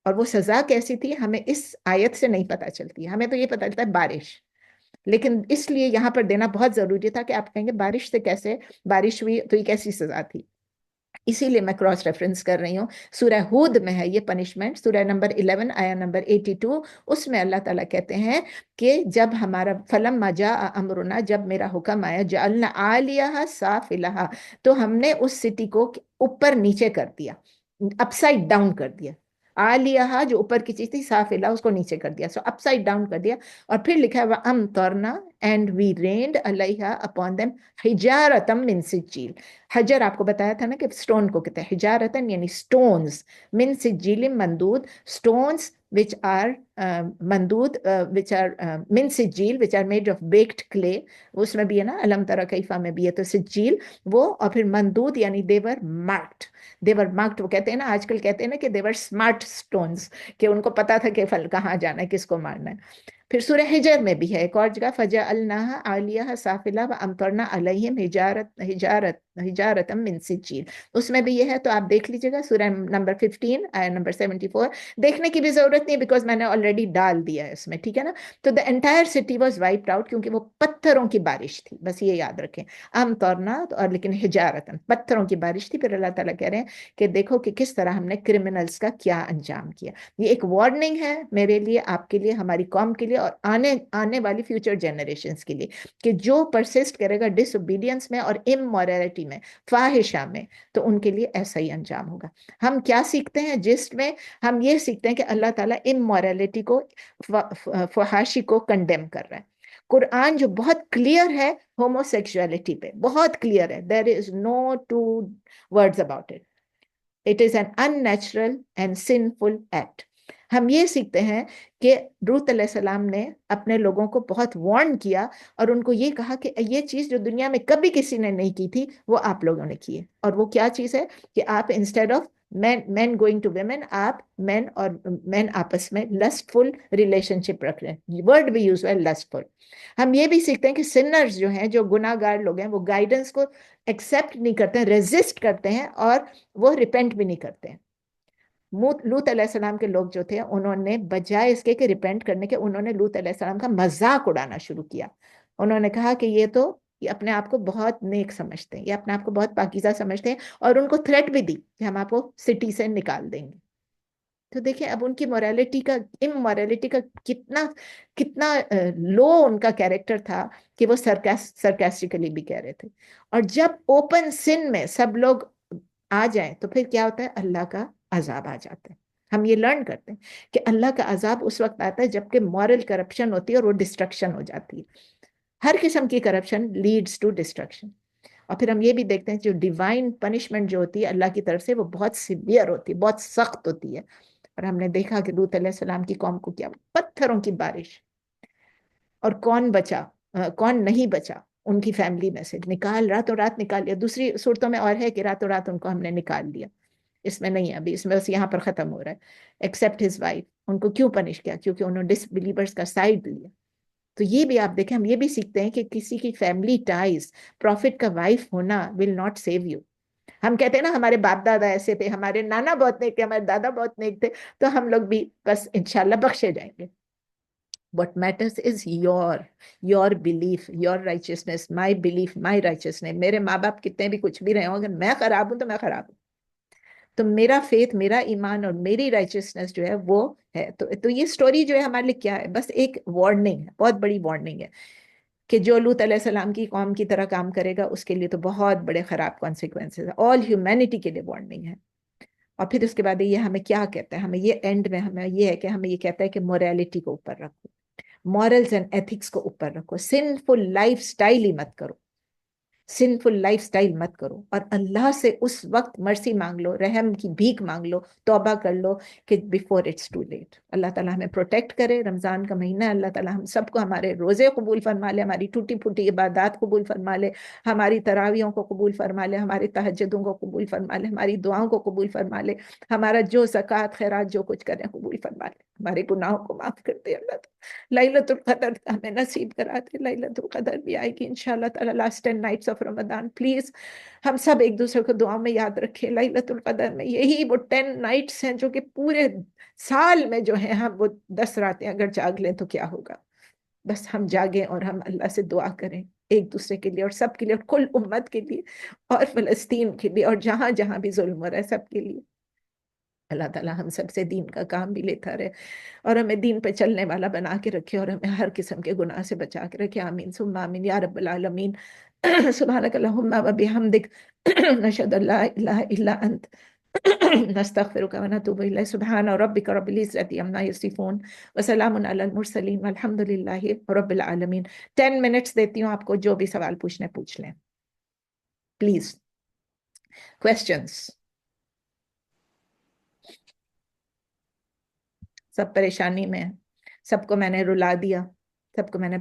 اور وہ سزا کیسی تھی ہمیں اس آیت سے نہیں پتہ چلتی. ہمیں تو یہ پتہ چلتا ہے بارش. لیکن اس لیے یہاں پر دینا بہت ضروری تھا کہ آپ کہیں گے بارش سے کیسے بارش ہوئی، تو یہ کیسی سزا تھی. اسی لیے میں کراس ریفرنس کر رہی ہوں. سورہ ہود میں ہے یہ پنشمنٹ، سورہ نمبر 11 آیا نمبر 82. اس میں اللہ تعالیٰ کہتے ہیں کہ جب ہمارا فلما جاء امرنا، جب میرا حکم آیا، جعلنا عالیہا سافلہا، تو ہم نے اس سٹی کو اوپر نیچے کر دیا، اپ سائڈ ڈاؤن کر دیا. عالیہا جو اوپر کی چیز تھی، سافلہ اس کو نیچے کر دیا، سو اپ سائڈ ڈاؤن کر دیا. اور پھر لکھا ہے وَأَمْطَرْنَا and we rained عَلَيْهَا upon them حِجَارَةً مِّن سِجِّيلٍ. حجر آپ کو بتایا تھا نا کہ سٹون کو کہتے ہیں حجارتن، یعنی سٹونز. من سجیل مندود، سٹونز which are مندود which are من سجیل which are made of baked clay. اس میں بھی ہے نا علم ترى کیفا میں بھی ہے. تو سجیل وہ، اور پھر مندود یعنی they were marked. they were marked، وہ کہتے ہیں نا آج کل کہتے ہیں نا کہ they were smart stones، کہ ان کو پتا تھا کہ کہاں جانا ہے، کس کو مارنا ہے. پھر سورہ حجر میں بھی ہے ایک اور جگہ فَجَعَلْنَاهَا عَالِيَهَا سَافِلَهَا وَأَمْطَرْنَا عَلَيْهِمْ حِجَارَةً مِّن سِجِّيلٍ. اس میں بھی یہ ہے، تو آپ دیکھ لیجیے گا سورہ نمبر 15 آیا نمبر 74. دیکھنے کی بھی ضرورت نہیں بیکاز میں نے آلریڈی ڈال دیا ہے اس میں. ٹھیک ہے نا. تو the entire city was wiped out، کیونکہ وہ پتھروں کی بارش تھی. بس یہ یاد رکھیں، امطرنا، اور لیکن حجارتاً پتھروں کی بارش تھی. پھر اللہ تعالیٰ کہہ رہے ہیں کہ دیکھو کہ کس طرح ہم نے کرمنلز کا کیا انجام کیا. یہ ایک وارننگ ہے میرے لیے، آپ کے لیے، ہماری قوم کے لیے، لیے اور آنے والی فیوچر جنریشنز کے لیے، کہ جو پرسسٹ کرے گا ڈس اوبیڈینس میں اور امورالٹی میں، فاحشہ میں، تو ان کے لیے ایسا ہی انجام ہوگا۔ ہم کیا سیکھتے ہیں جسٹ میں؟ ہم یہ سیکھتے ہیں کہ اللہ تعالیٰ امورالٹی کو، فحاشی کو کنڈیم کر رہا ہے۔ قرآن جو بہت کلیئر ہے ہومو سیکشولیٹی پہ، بہت کلیئر ہے، there is no two words about it, it is an unnatural and sinful act. ہم یہ سیکھتے ہیں کہ لوط علیہ السلام نے اپنے لوگوں کو بہت وارن کیا اور ان کو یہ کہا کہ یہ چیز جو دنیا میں کبھی کسی نے نہیں کی تھی وہ آپ لوگوں نے کی ہے، اور وہ کیا چیز ہے کہ آپ instead of men going to women, آپ مین اور مین آپس میں لسٹ فل ریلیشن شپ رکھ رہے ہیں، ورڈ بھی یوز ہے لسٹ فل۔ ہم یہ بھی سیکھتے ہیں کہ سنرز جو ہیں، جو گناہ گار لوگ ہیں، وہ گائیڈنس کو ایکسیپٹ نہیں کرتے ہیں، ریزسٹ کرتے ہیں، اور وہ ریپینٹ بھی نہیں کرتے ہیں۔ لوط علیہ السلام کے لوگ جو تھے، انہوں نے بجائے اس کے کہ ریپینٹ کرنے کے، انہوں نے لوط علیہ السلام کا مذاق اڑانا شروع کیا۔ انہوں نے کہا کہ یہ اپنے آپ کو بہت نیک سمجھتے ہیں، یہ اپنے آپ کو بہت پاکیزہ سمجھتے ہیں، اور ان کو تھریٹ بھی دی کہ ہم آپ کو سٹی سے نکال دیں گے۔ تو دیکھیں اب ان کی مورالٹی کا، امورالٹی کا کتنا لو ان کا کیریکٹر تھا کہ وہ سرکاسٹیکلی بھی کہہ رہے تھے۔ اور جب اوپن سن میں سب لوگ آ جائیں تو پھر کیا ہوتا ہے؟ اللہ کا عذاب آ جاتا ہے۔ ہم یہ لرن کرتے ہیں کہ اللہ کا عذاب اس وقت آتا ہے جب کہ مورل کرپشن ہوتی ہے اور وہ ڈسٹرکشن ہو جاتی ہے۔ ہر قسم کی کرپشن لیڈز ٹو ڈسٹرکشن۔ اور پھر ہم یہ بھی دیکھتے ہیں جو ڈیوائن پنشمنٹ جو ہوتی ہے اللہ کی طرف سے، وہ بہت سیویئر ہوتی ہے، بہت سخت ہوتی ہے۔ اور ہم نے دیکھا کہ لوط علیہ السلام کی قوم کو کیا، پتھروں کی بارش، اور کون بچا کون نہیں بچا ان کی فیملی میں سے، راتوں رات نکال لیا۔ دوسری صورتوں میں اور ہے کہ راتوں رات ان کو ہم نے نکال لیا، اس میں نہیں ہے ابھی، اس میں بس یہاں پر ختم ہو رہا ہے۔ ایکسیپٹ ہز وائف، ان کو کیوں پنش کیا؟ کیونکہ انہوں نے ڈس بلیورز کا سائڈ لیا۔ تو یہ بھی آپ دیکھیں، ہم یہ بھی سیکھتے ہیں کہ کسی کی فیملی ٹائز، پروفٹ کا وائف ہونا ول ناٹ سیو یو۔ ہم کہتے ہیں نا ہمارے باپ دادا ایسے تھے، ہمارے نانا بہت نیک تھے، ہمارے دادا بہت نیک تھے، تو ہم لوگ بھی بس انشاءاللہ بخشے جائیں گے۔ What matters is your belief, your righteousness, my belief, my righteousness۔ میرے ماں باپ کتنے بھی کچھ بھی رہے ہوں، اگر میں خراب ہوں تو میں خراب ہوں، تو میرا فیتھ، میرا ایمان اور میری رائچسنس جو ہے وہ ہے۔ تو یہ سٹوری جو ہے ہمارے لیے کیا ہے؟ بس ایک وارننگ ہے، بہت بڑی وارننگ ہے کہ جو لوط علیہ السلام کی قوم کی طرح کام کرے گا اس کے لیے تو بہت بڑے خراب کانسیکوینسز ہے، آل ہیومینٹی کے لیے وارننگ ہے۔ اور پھر اس کے بعد یہ ہمیں کیا کہتا ہے؟ ہمیں یہ اینڈ میں ہمیں یہ ہے کہ ہمیں یہ کہتا ہے کہ موریلٹی کو اوپر رکھو، مورلز اینڈ ایتھکس کو اوپر رکھو، سنفل لائف سٹائل ہی مت کرو، سنفل لائف سٹائل مت کرو، اور اللہ سے اس وقت مرسی مانگ لو، رحم کی بھیک مانگ لو، توبہ کر لو کہ بیفور اٹس ٹو لیٹ۔ اللہ تعالیٰ ہمیں پروٹیکٹ کرے۔ رمضان کا مہینہ، اللہ تعالیٰ ہم سب کو ہمارے روزے قبول فرما لے، ہماری ٹوٹی پھوٹی عبادات قبول فرما لے، ہماری تراویحوں کو قبول فرما لے، ہماری تہجدوں کو قبول فرما لے، ہماری دعاؤں کو قبول فرما لے، ہمارا جو زکوٰۃ خیرات جو کچھ کریں قبول فرما لے، ہمارے گناہوں کو معاف کر دے اللہ تعالیٰ۔ لیلۃ القدر ہمیں نصیب کرا دے، لیلۃ القدر بھی آئے گی انشاءاللہ تعالیٰ، last 10 nights of Ramzan. Please ہم سب ایک دوسرے کو دعا میں یاد رکھیں۔ لیلۃ القدر میں یہی وہ 10 نائٹس ہیں جو کہ پورے سال میں جو ہیں، ہم وہ 10 راتیں اگر جاگ لیں تو کیا ہوگا؟ بس ہم جاگیں اور ہم اللہ سے دعا کریں ایک دوسرے کے لیے اور سب کے لیے، اور کل امت کے لیے، اور فلسطین کے لیے، اور جہاں جہاں بھی ظلم ہو رہا ہے سب کے لیے۔ اللہ تعالیٰ ہم سب سے دین کا کام بھی لیتا رہے اور ہمیں دین پہ چلنے والا بنا کے رکھے، اور ہمیں ہر قسم کے گناہ سے بچا کے رکھے۔ آمین ثم آمین یا رب العالمین۔ سبحانک اللہم و بحمدک، نشہد ان لا الہ الا انت، نستغفرک و نتوب الیک۔ سبحان ربک رب العزت عما یصفون وسلام علی المرسلین والحمد للہ رب العالمین۔ 10 منٹس دیتی ہوں آپ کو، جو بھی سوال پوچھنے پوچھ لیں پلیز۔ کویسچنس؟ سب پریشانی میں ہیں، سب کو میں نے رلا دیا، سب کو میں نے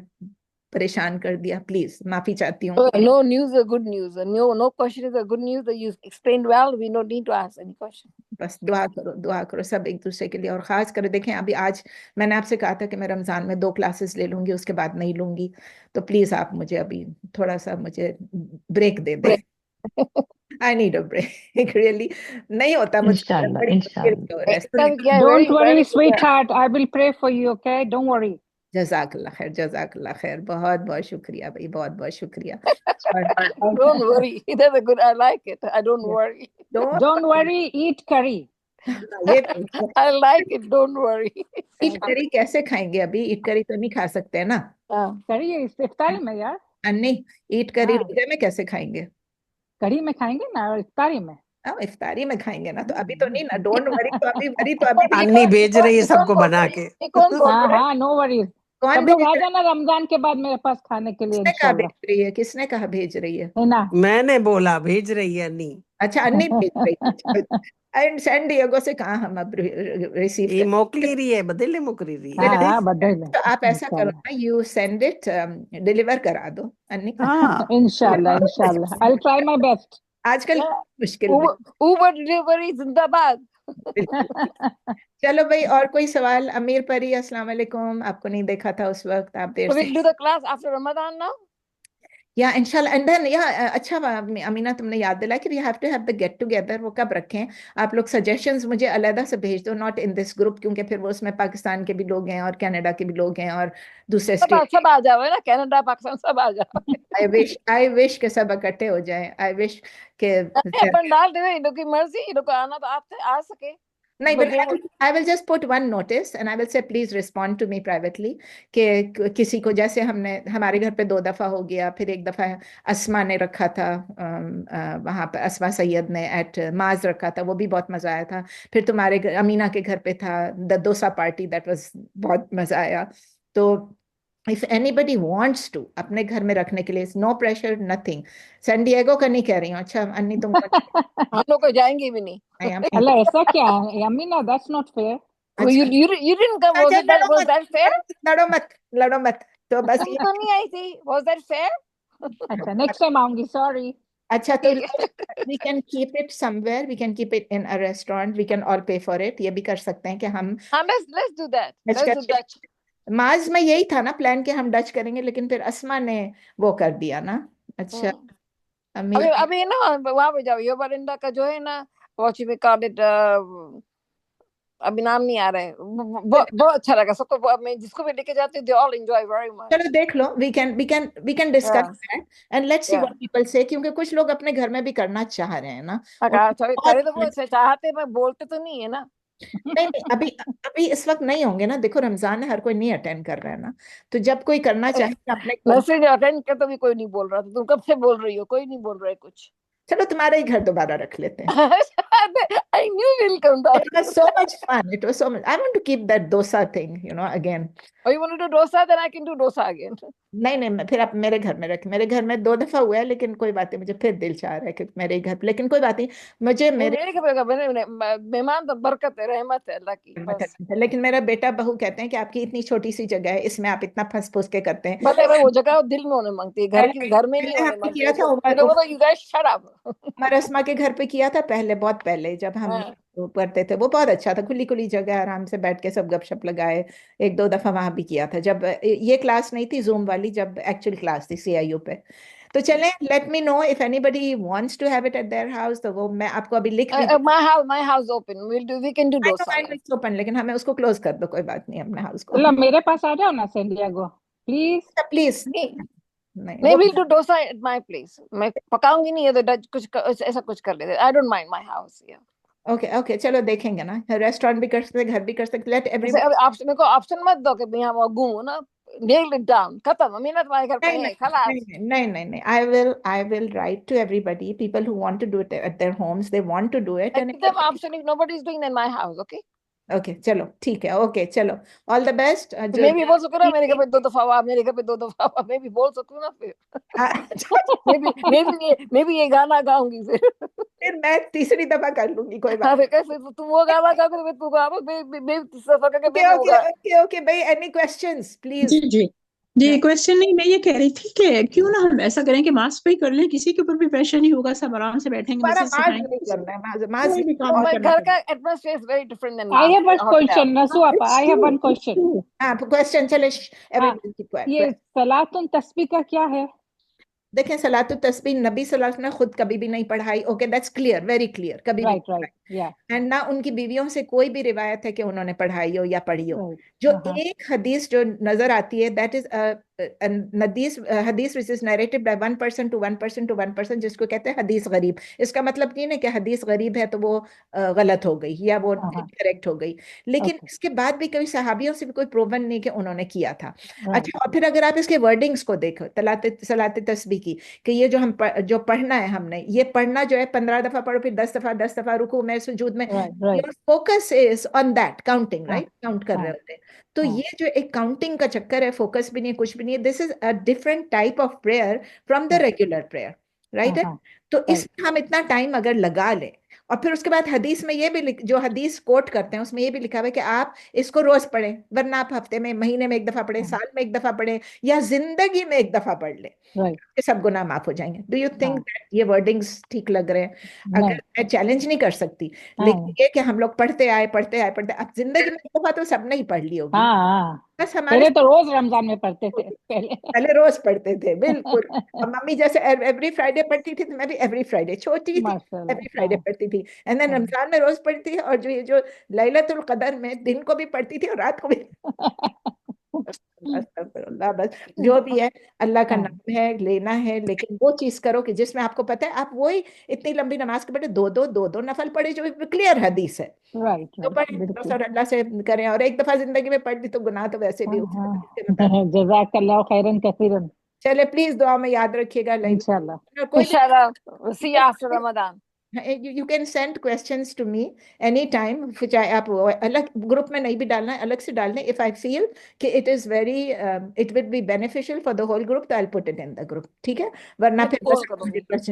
پریشان کر دیا، پلیز معافی چاہتی ہوں۔ No news is good news. No question is a good news. That you explained well. We don't need to ask any question. بس دعا کرو، دعا کرو سب ایک دوسرے کے لیے، اور خاص کر دیکھیں ابھی آج میں نے آپ سے کہا تھا کہ میں رمضان میں 2 کلاسز لے لوں گی، اس کے بعد نہیں لوں گی، تو پلیز آپ مجھے ابھی تھوڑا سا مجھے بریک دے دیں۔ I need a break really، نہیں ہوتا مجھ سے، انشاءاللہ بڑی مشکل انشاءاللہ۔ سے ہو رہا ہے۔ Yeah, Don't very, worry, very good. sweetheart. I will pray for you, okay? Don't worry. جزاک اللہ خیر، جزاک اللہ خیر، بہت بہت شکریہ بھائی، بہت بہت شکریہ۔ Don't worry. That's a good. I like it. I don't worry. Don't worry, eat curry. یہ I like it, don't worry. Eat curry کیسے کھائیں گے؟ ابھی ایٹ کری تو نہیں کھا سکتے نا. کری افطاری میں یار. نہیں ایٹ کری ہاں. روزے میں کیسے کھائیں گے؟ کڑھی میں کھائیں گے نا, اور افطاری میں. افطاری میں کھائیں گے نا, تو ابھی تو نہیں نا. Don't worry. تو ابھی وری تو ابھی نہیں. انی بھیج رہی ہے سب کو بنا کے. ہاں ہاں, نو وریز. کون سب لوگ بھیج آ رہا ہے؟ جانا رمضان کے بعد میرے پاس کھانے کے لیے کس نے کہا انشاءاللہ. بھیج رہی ہے؟ کس نے کہا بھیج رہی ہے؟ ہے نا. میں نے بولا بھیج رہی ہے انی. اچھا انی بھیج رہی ہے. اینڈ سین ڈیگو سے کہاں ہم اب ریسیو یہ موکلی رہی ہے, بدلے موکلی رہی ہے. ہاں ہاں, بدل تو آپ ایسا کرو نا, یو سینڈ اٹ, ڈیلیور کرا دو. ہاں انشاءاللہ انشاءاللہ. I'll try my best. آج کل مشکل میں. Uber delivery زندہ باد. چلو بھائی, اور کوئی سوال؟ امیر پری السلام علیکم, آپ کو نہیں دیکھا تھا اس وقت, آپ دیر So سے. we'll do the class after Ramadan now. یا انشاءاللہ. اینڈ دین یا اچھا امینہ تم نے یاد دلایا کہ we have to have the get together. وہ کب رکھیں؟ آپ لوگ سجیشنز مجھے علیحدہ سے بھیج دو, ناٹ ان دس گروپ, کیونکہ پھر وہ اس میں پاکستان کے بھی لوگ ہیں اور کینیڈا کے بھی لوگ ہیں اور دوسرے اسٹیٹ. سب آ جاؤ نا, کینیڈا پاکستان سب آ جاؤ. آئی وش کہ سب اکٹھے ہو جائیں. آئی وش کہ اپن ڈال دے, ان لوگ کی مرضی, ان لوگ کو آنا تو آپ آ سکے. نہیں, but I will just put one notice and I will say please respond to me privately کہ کسی کو, جیسے ہم نے ہمارے گھر پہ 2 دفعہ ہو گیا, پھر ایک دفعہ اسما نے رکھا تھا وہاں پہ, اسما سید نے ایٹ ماز رکھا تھا, وہ بھی بہت مزہ آیا تھا. پھر تمہارے امینہ کے گھر پہ تھا دا ڈوسا پارٹی, دیٹ واز بہت مزہ آیا. تو if anybody wants to اپنے گھر میں رکھنے کے لیے, no pressure, nothing. سین ڈیگو کا نہیں کہہ رہی ہوں. اچھا انی تم ہم لوگ کو جائیں گے بھی نہیں. اللہ ایسا کیا ہے امینا, that's not fair. You didn't come. Was that fair? لڑو مت. تو بس تم تو نہیں آئی تھی. Was that fair? اچھا نیکسٹ ٹائم آؤں گی, سوری. اچھا تو we can keep it somewhere, we can keep it in a restaurant, we can all pay for it. یہ بھی کر سکتے ہیں کہ ہم Let's do that. Let's do Dutch. ماز میں یہی تھا نا پلان کہ ہم ڈچ کریں گے, لیکن پھر اسما نے وہ کر دیا نا. اچھا ابھی نا وہاں پہ جاؤ, یو برنڈا کا جو ہے نا, واچ میں کال اٹ, ابھی نام نہیں آ رہا ہے, بہت اچھا لگا سب کو. میں جس کو بھی لے کے جاتی ہوں, they all enjoy very much. چلو دیکھ لو, we can discuss that and let's see what people say, کیونکہ کچھ لوگ اپنے گھر میں بھی کرنا چاہ رہے ہیں نا. کرے تو وہ چاہتے, میں بولتے تو نہیں ہے نا. نہیں ابھی اس وقت نہیں ہوں گے نا, دیکھو رمضان ہے, ہر کوئی نہیں اٹینڈ کر رہا ہے نا, تو جب کوئی کرنا چاہے اپنے میسج اٹینڈ کر تو بھی کوئی نہیں بول رہا تھا. تم کب سے بول رہی ہو, کوئی نہیں بول رہا ہے کچھ. چلو تمہارا ہی گھر دوبارہ رکھ لیتے ہیں. I knew we'll come back. It was so much fun. It was so much. I want to keep that dosa thing, again. Oh, you want to do dosa? Then I can do dosa again. نہیں پھر آپ میرے گھر میں رکھیں. میرے گھر میں 2 دفعہ ہوا ہے, لیکن کوئی بات نہیں, مجھے پھر دل چاہ رہا ہے کہ میرے گھر پہ, لیکن کوئی بات نہیں. مجھے مہمان تو برکت ہے, رحمت ہے اللہ کی. لیکن میرا بیٹا بہو کہتے ہیں کہ آپ کی اتنی چھوٹی سی جگہ ہے, اس میں آپ اتنا پھنس پھوس کے کرتے ہیں. وہ جگہ دل میں ہونے مانگتی ہے, گھر میں نہیں ہونے مانگتی. ہمارا اسما کے گھر پہ کیا تھا پہلے, بہت پہلے جب ہم پڑھتے تھے, وہ بہت اچھا تھا, کھلی جگہ, آرام سے بیٹھ کے سب گپ شپ لگائے. 1-2 دفعہ وہاں بھی کیا تھا, جب یہ کلاس نہیں تھی زوم والی, جب ایکچوئل کلاس تھی CIU پہ. تو چلیں, let me know if anybody wants to have it at their house, تو وہ میں آپ کو ابھی لکھ دی. My house open. We can do dosa. Open, لیکن ہمیں اس کو کلوز کر دو, کوئی بات نہیں, اپنے ہاؤس کو. اللہ میرے پاس آ جاؤ نا سین ڈیگو پلیز. پلیز نہیں, we'll do dosa at my place. میں پکاؤں گی نہیں, کچھ ایسا کچھ کر لیتے. I don't mind my house. Okay چلو دیکھیں گے نا, ریسٹورینٹ بھی کر سکتے, گھر بھی کر سکتے. لیٹ ایوری میرے کو آپشن مت دو کہ میں یہاں گھوموں نا. nail it down, ختم. امینہ تمہارے گھر پہ ہے, خلاص. نہیں I will write to everybody, people who want to do it at their homes, they want to do it. And them option if nobody is doing in my house, okay? Okay چلو ٹھیک ہے, okay چلو, آل the best. میں بھی بول سکوں نا میرے گھر پہ 2 دفعہ ہوا, میرے گھر پہ 2 دفعہ ہوا, میں بھی بول سکوں نا. پھر میں بھی یہ گانا گاؤں گی, پھر میں تیسری دفعہ کر لوں گی, کوئی بات. تم وہ گانا گاؤ گے, تو گا, میں تیسرا دفعہ. اوکے بھائی, اینی کوسچنز پلیز. جی کوشچن نہیں, میں یہ کہہ رہی تھی کہ کیوں نہ ہم ایسا کریں کہ ماسک پہ ہی کر لیں, کسی کے اوپر بھی پریشر نہیں ہوگا, سب آرام سے بیٹھیں گے. گھر کا atmosphere is very different than I have one question, Nasu Appa, I have one question. Question چلے. یہ صلاۃ تسبیح کا کیا ہے؟ دیکھیں صلاۃ التسبیح نبی صلی اللہ علیہ وسلم نے خود کبھی بھی نہیں پڑھائی. Okay that's clear, very clear, کبھی بھی Right, right. Yeah. اینڈ نہ ان کی بیویوں سے کوئی بھی روایت ہے کہ انہوں نے پڑھائی ہو یا پڑھی ہو. Right. جو Uh-huh. ایک حدیث جو نظر آتی ہے دیٹ از حدیث which is narrated by one person to one person to one person, جس کو کہتے ہیں حدیث غریب. اس کا مطلب نہیں ہے کہ حدیث غریب ہے تو وہ غلط ہو گئی یا وہ انکریکٹ ہو گئی, لیکن اس کے بعد بھی کئی صحابیوں سے بھی کوئی پروون نہیں کہ انہوں نے کیا تھا. اچھا, اور پھر اگر آپ اس کے ورڈنگس کو دیکھو صلاۃ تسبیح کی, کہ یہ جو ہم جو پڑھنا ہے ہم نے, یہ پڑھنا جو ہے 15 دفعہ پڑھو, پھر 10 دفعہ رکوع میں سجود میں, your focus is on that counting, right? Count کر رہے ہوتے ہیں. تو یہ جو ایک کاؤنٹنگ کا چکر ہے, فوکس بھی نہیں, کچھ بھی نہیں, this is a different type of prayer from the regular prayer, right? تو اس میں ہم اتنا ٹائم اگر لگا لیں, اور پھر اس کے بعد حدیث میں یہ بھی جو حدیث کوٹ کرتے ہیں اس میں یہ بھی لکھا ہوا ہے کہ آپ اس کو روز پڑھیں, ورنہ آپ ہفتے میں, مہینے میں ایک دفعہ پڑھیں, سال میں ایک دفعہ پڑھیں, یا زندگی میں ایک دفعہ پڑھ لیں, سب گناہ معاف ہو جائیں گے. ڈو یو تھنک یہ ورڈنگز ٹھیک لگ رہے ہیں؟ اگر میں چیلنج نہیں کر سکتی, لیکن یہ کہ ہم لوگ پڑھتے آئے, اب زندگی میں ایک دفعہ تو سب نے ہی پڑھ لی ہوگی. بس ہمارے پہلے تو روز رمضان میں پڑھتے تھے, پہلے روز پڑھتے تھے, بالکل. اور ممی جیسے ایوری فرائیڈے پڑھتی تھی تو میں بھی ایوری فرائیڈے, چھوٹی تھی ایوری فرائیڈے پڑھتی تھی, اینڈ دین رمضان میں روز پڑھتی تھی, اور جو لیلۃ القدر میں دن کو بھی پڑھتی تھی اور رات کو بھی. استغفراللہ. بس جو بھی ہے اللہ کا نام ہے, لینا ہے, لیکن وہ چیز کرو کہ جس میں آپ کو پتہ ہے آپ وہی اتنی لمبی نماز کے پڑھے, دو نفل پڑھے جو کلیئر حدیث ہے, تو پڑھیں بس, اور اللہ سے کریں. اور ایک دفعہ زندگی میں پڑھ لی تو گناہ تو ویسے بھی جزاک اللہ خیرن کثیرن. چلے پلیز دعا میں یاد رکھیے گا. انشاءاللہ رمضان. You can send questions to me anytime, چاہے آپ الگ گروپ میں نہیں بھی ڈالنا ہے, الگ سے ڈالنا ہے. If I feel کہ it is very it will be beneficial for the whole group, تو I'll put it in the group, ٹھیک ہے. ورنہ پھر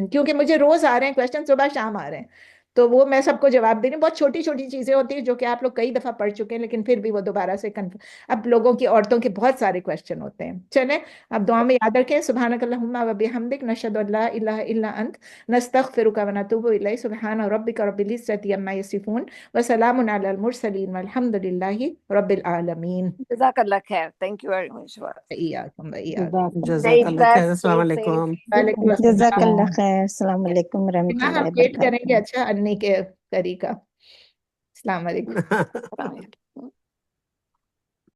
کیونکہ مجھے روز آ رہے ہیں کویشچن, صبح شام آ رہے ہیں, تو وہ میں سب کو جواب دے رہی ہوں. بہت چھوٹی چھوٹی چیزیں ہوتی ہیں جو کہ آپ لوگ کئی دفعہ پڑھ چکے ہیں, لیکن پھر بھی وہ دوبارہ سے اب لوگوں کی, عورتوں کے بہت سارے کویشچن ہوتے ہیں. چلیں اب دعا میں یاد رکھیں. سبحانک اللہم و بحمدک, نشہد ان لا الہ الا انت, نستغفرک و نتوب الیک. سبحان ربک رب العزۃ عما یصفون, وسلام علی المرسلین, والحمد للہ رب العالمین. جزاک اللہ خیر. Thank you very much. جزاک اللہ خیر. السلام علیکم. جزاک اللہ خیر. السلام علیکم ورحمۃ اللہ ہم ویٹ کریں گے. اچھا انی کے کری کا. السلام علیکم.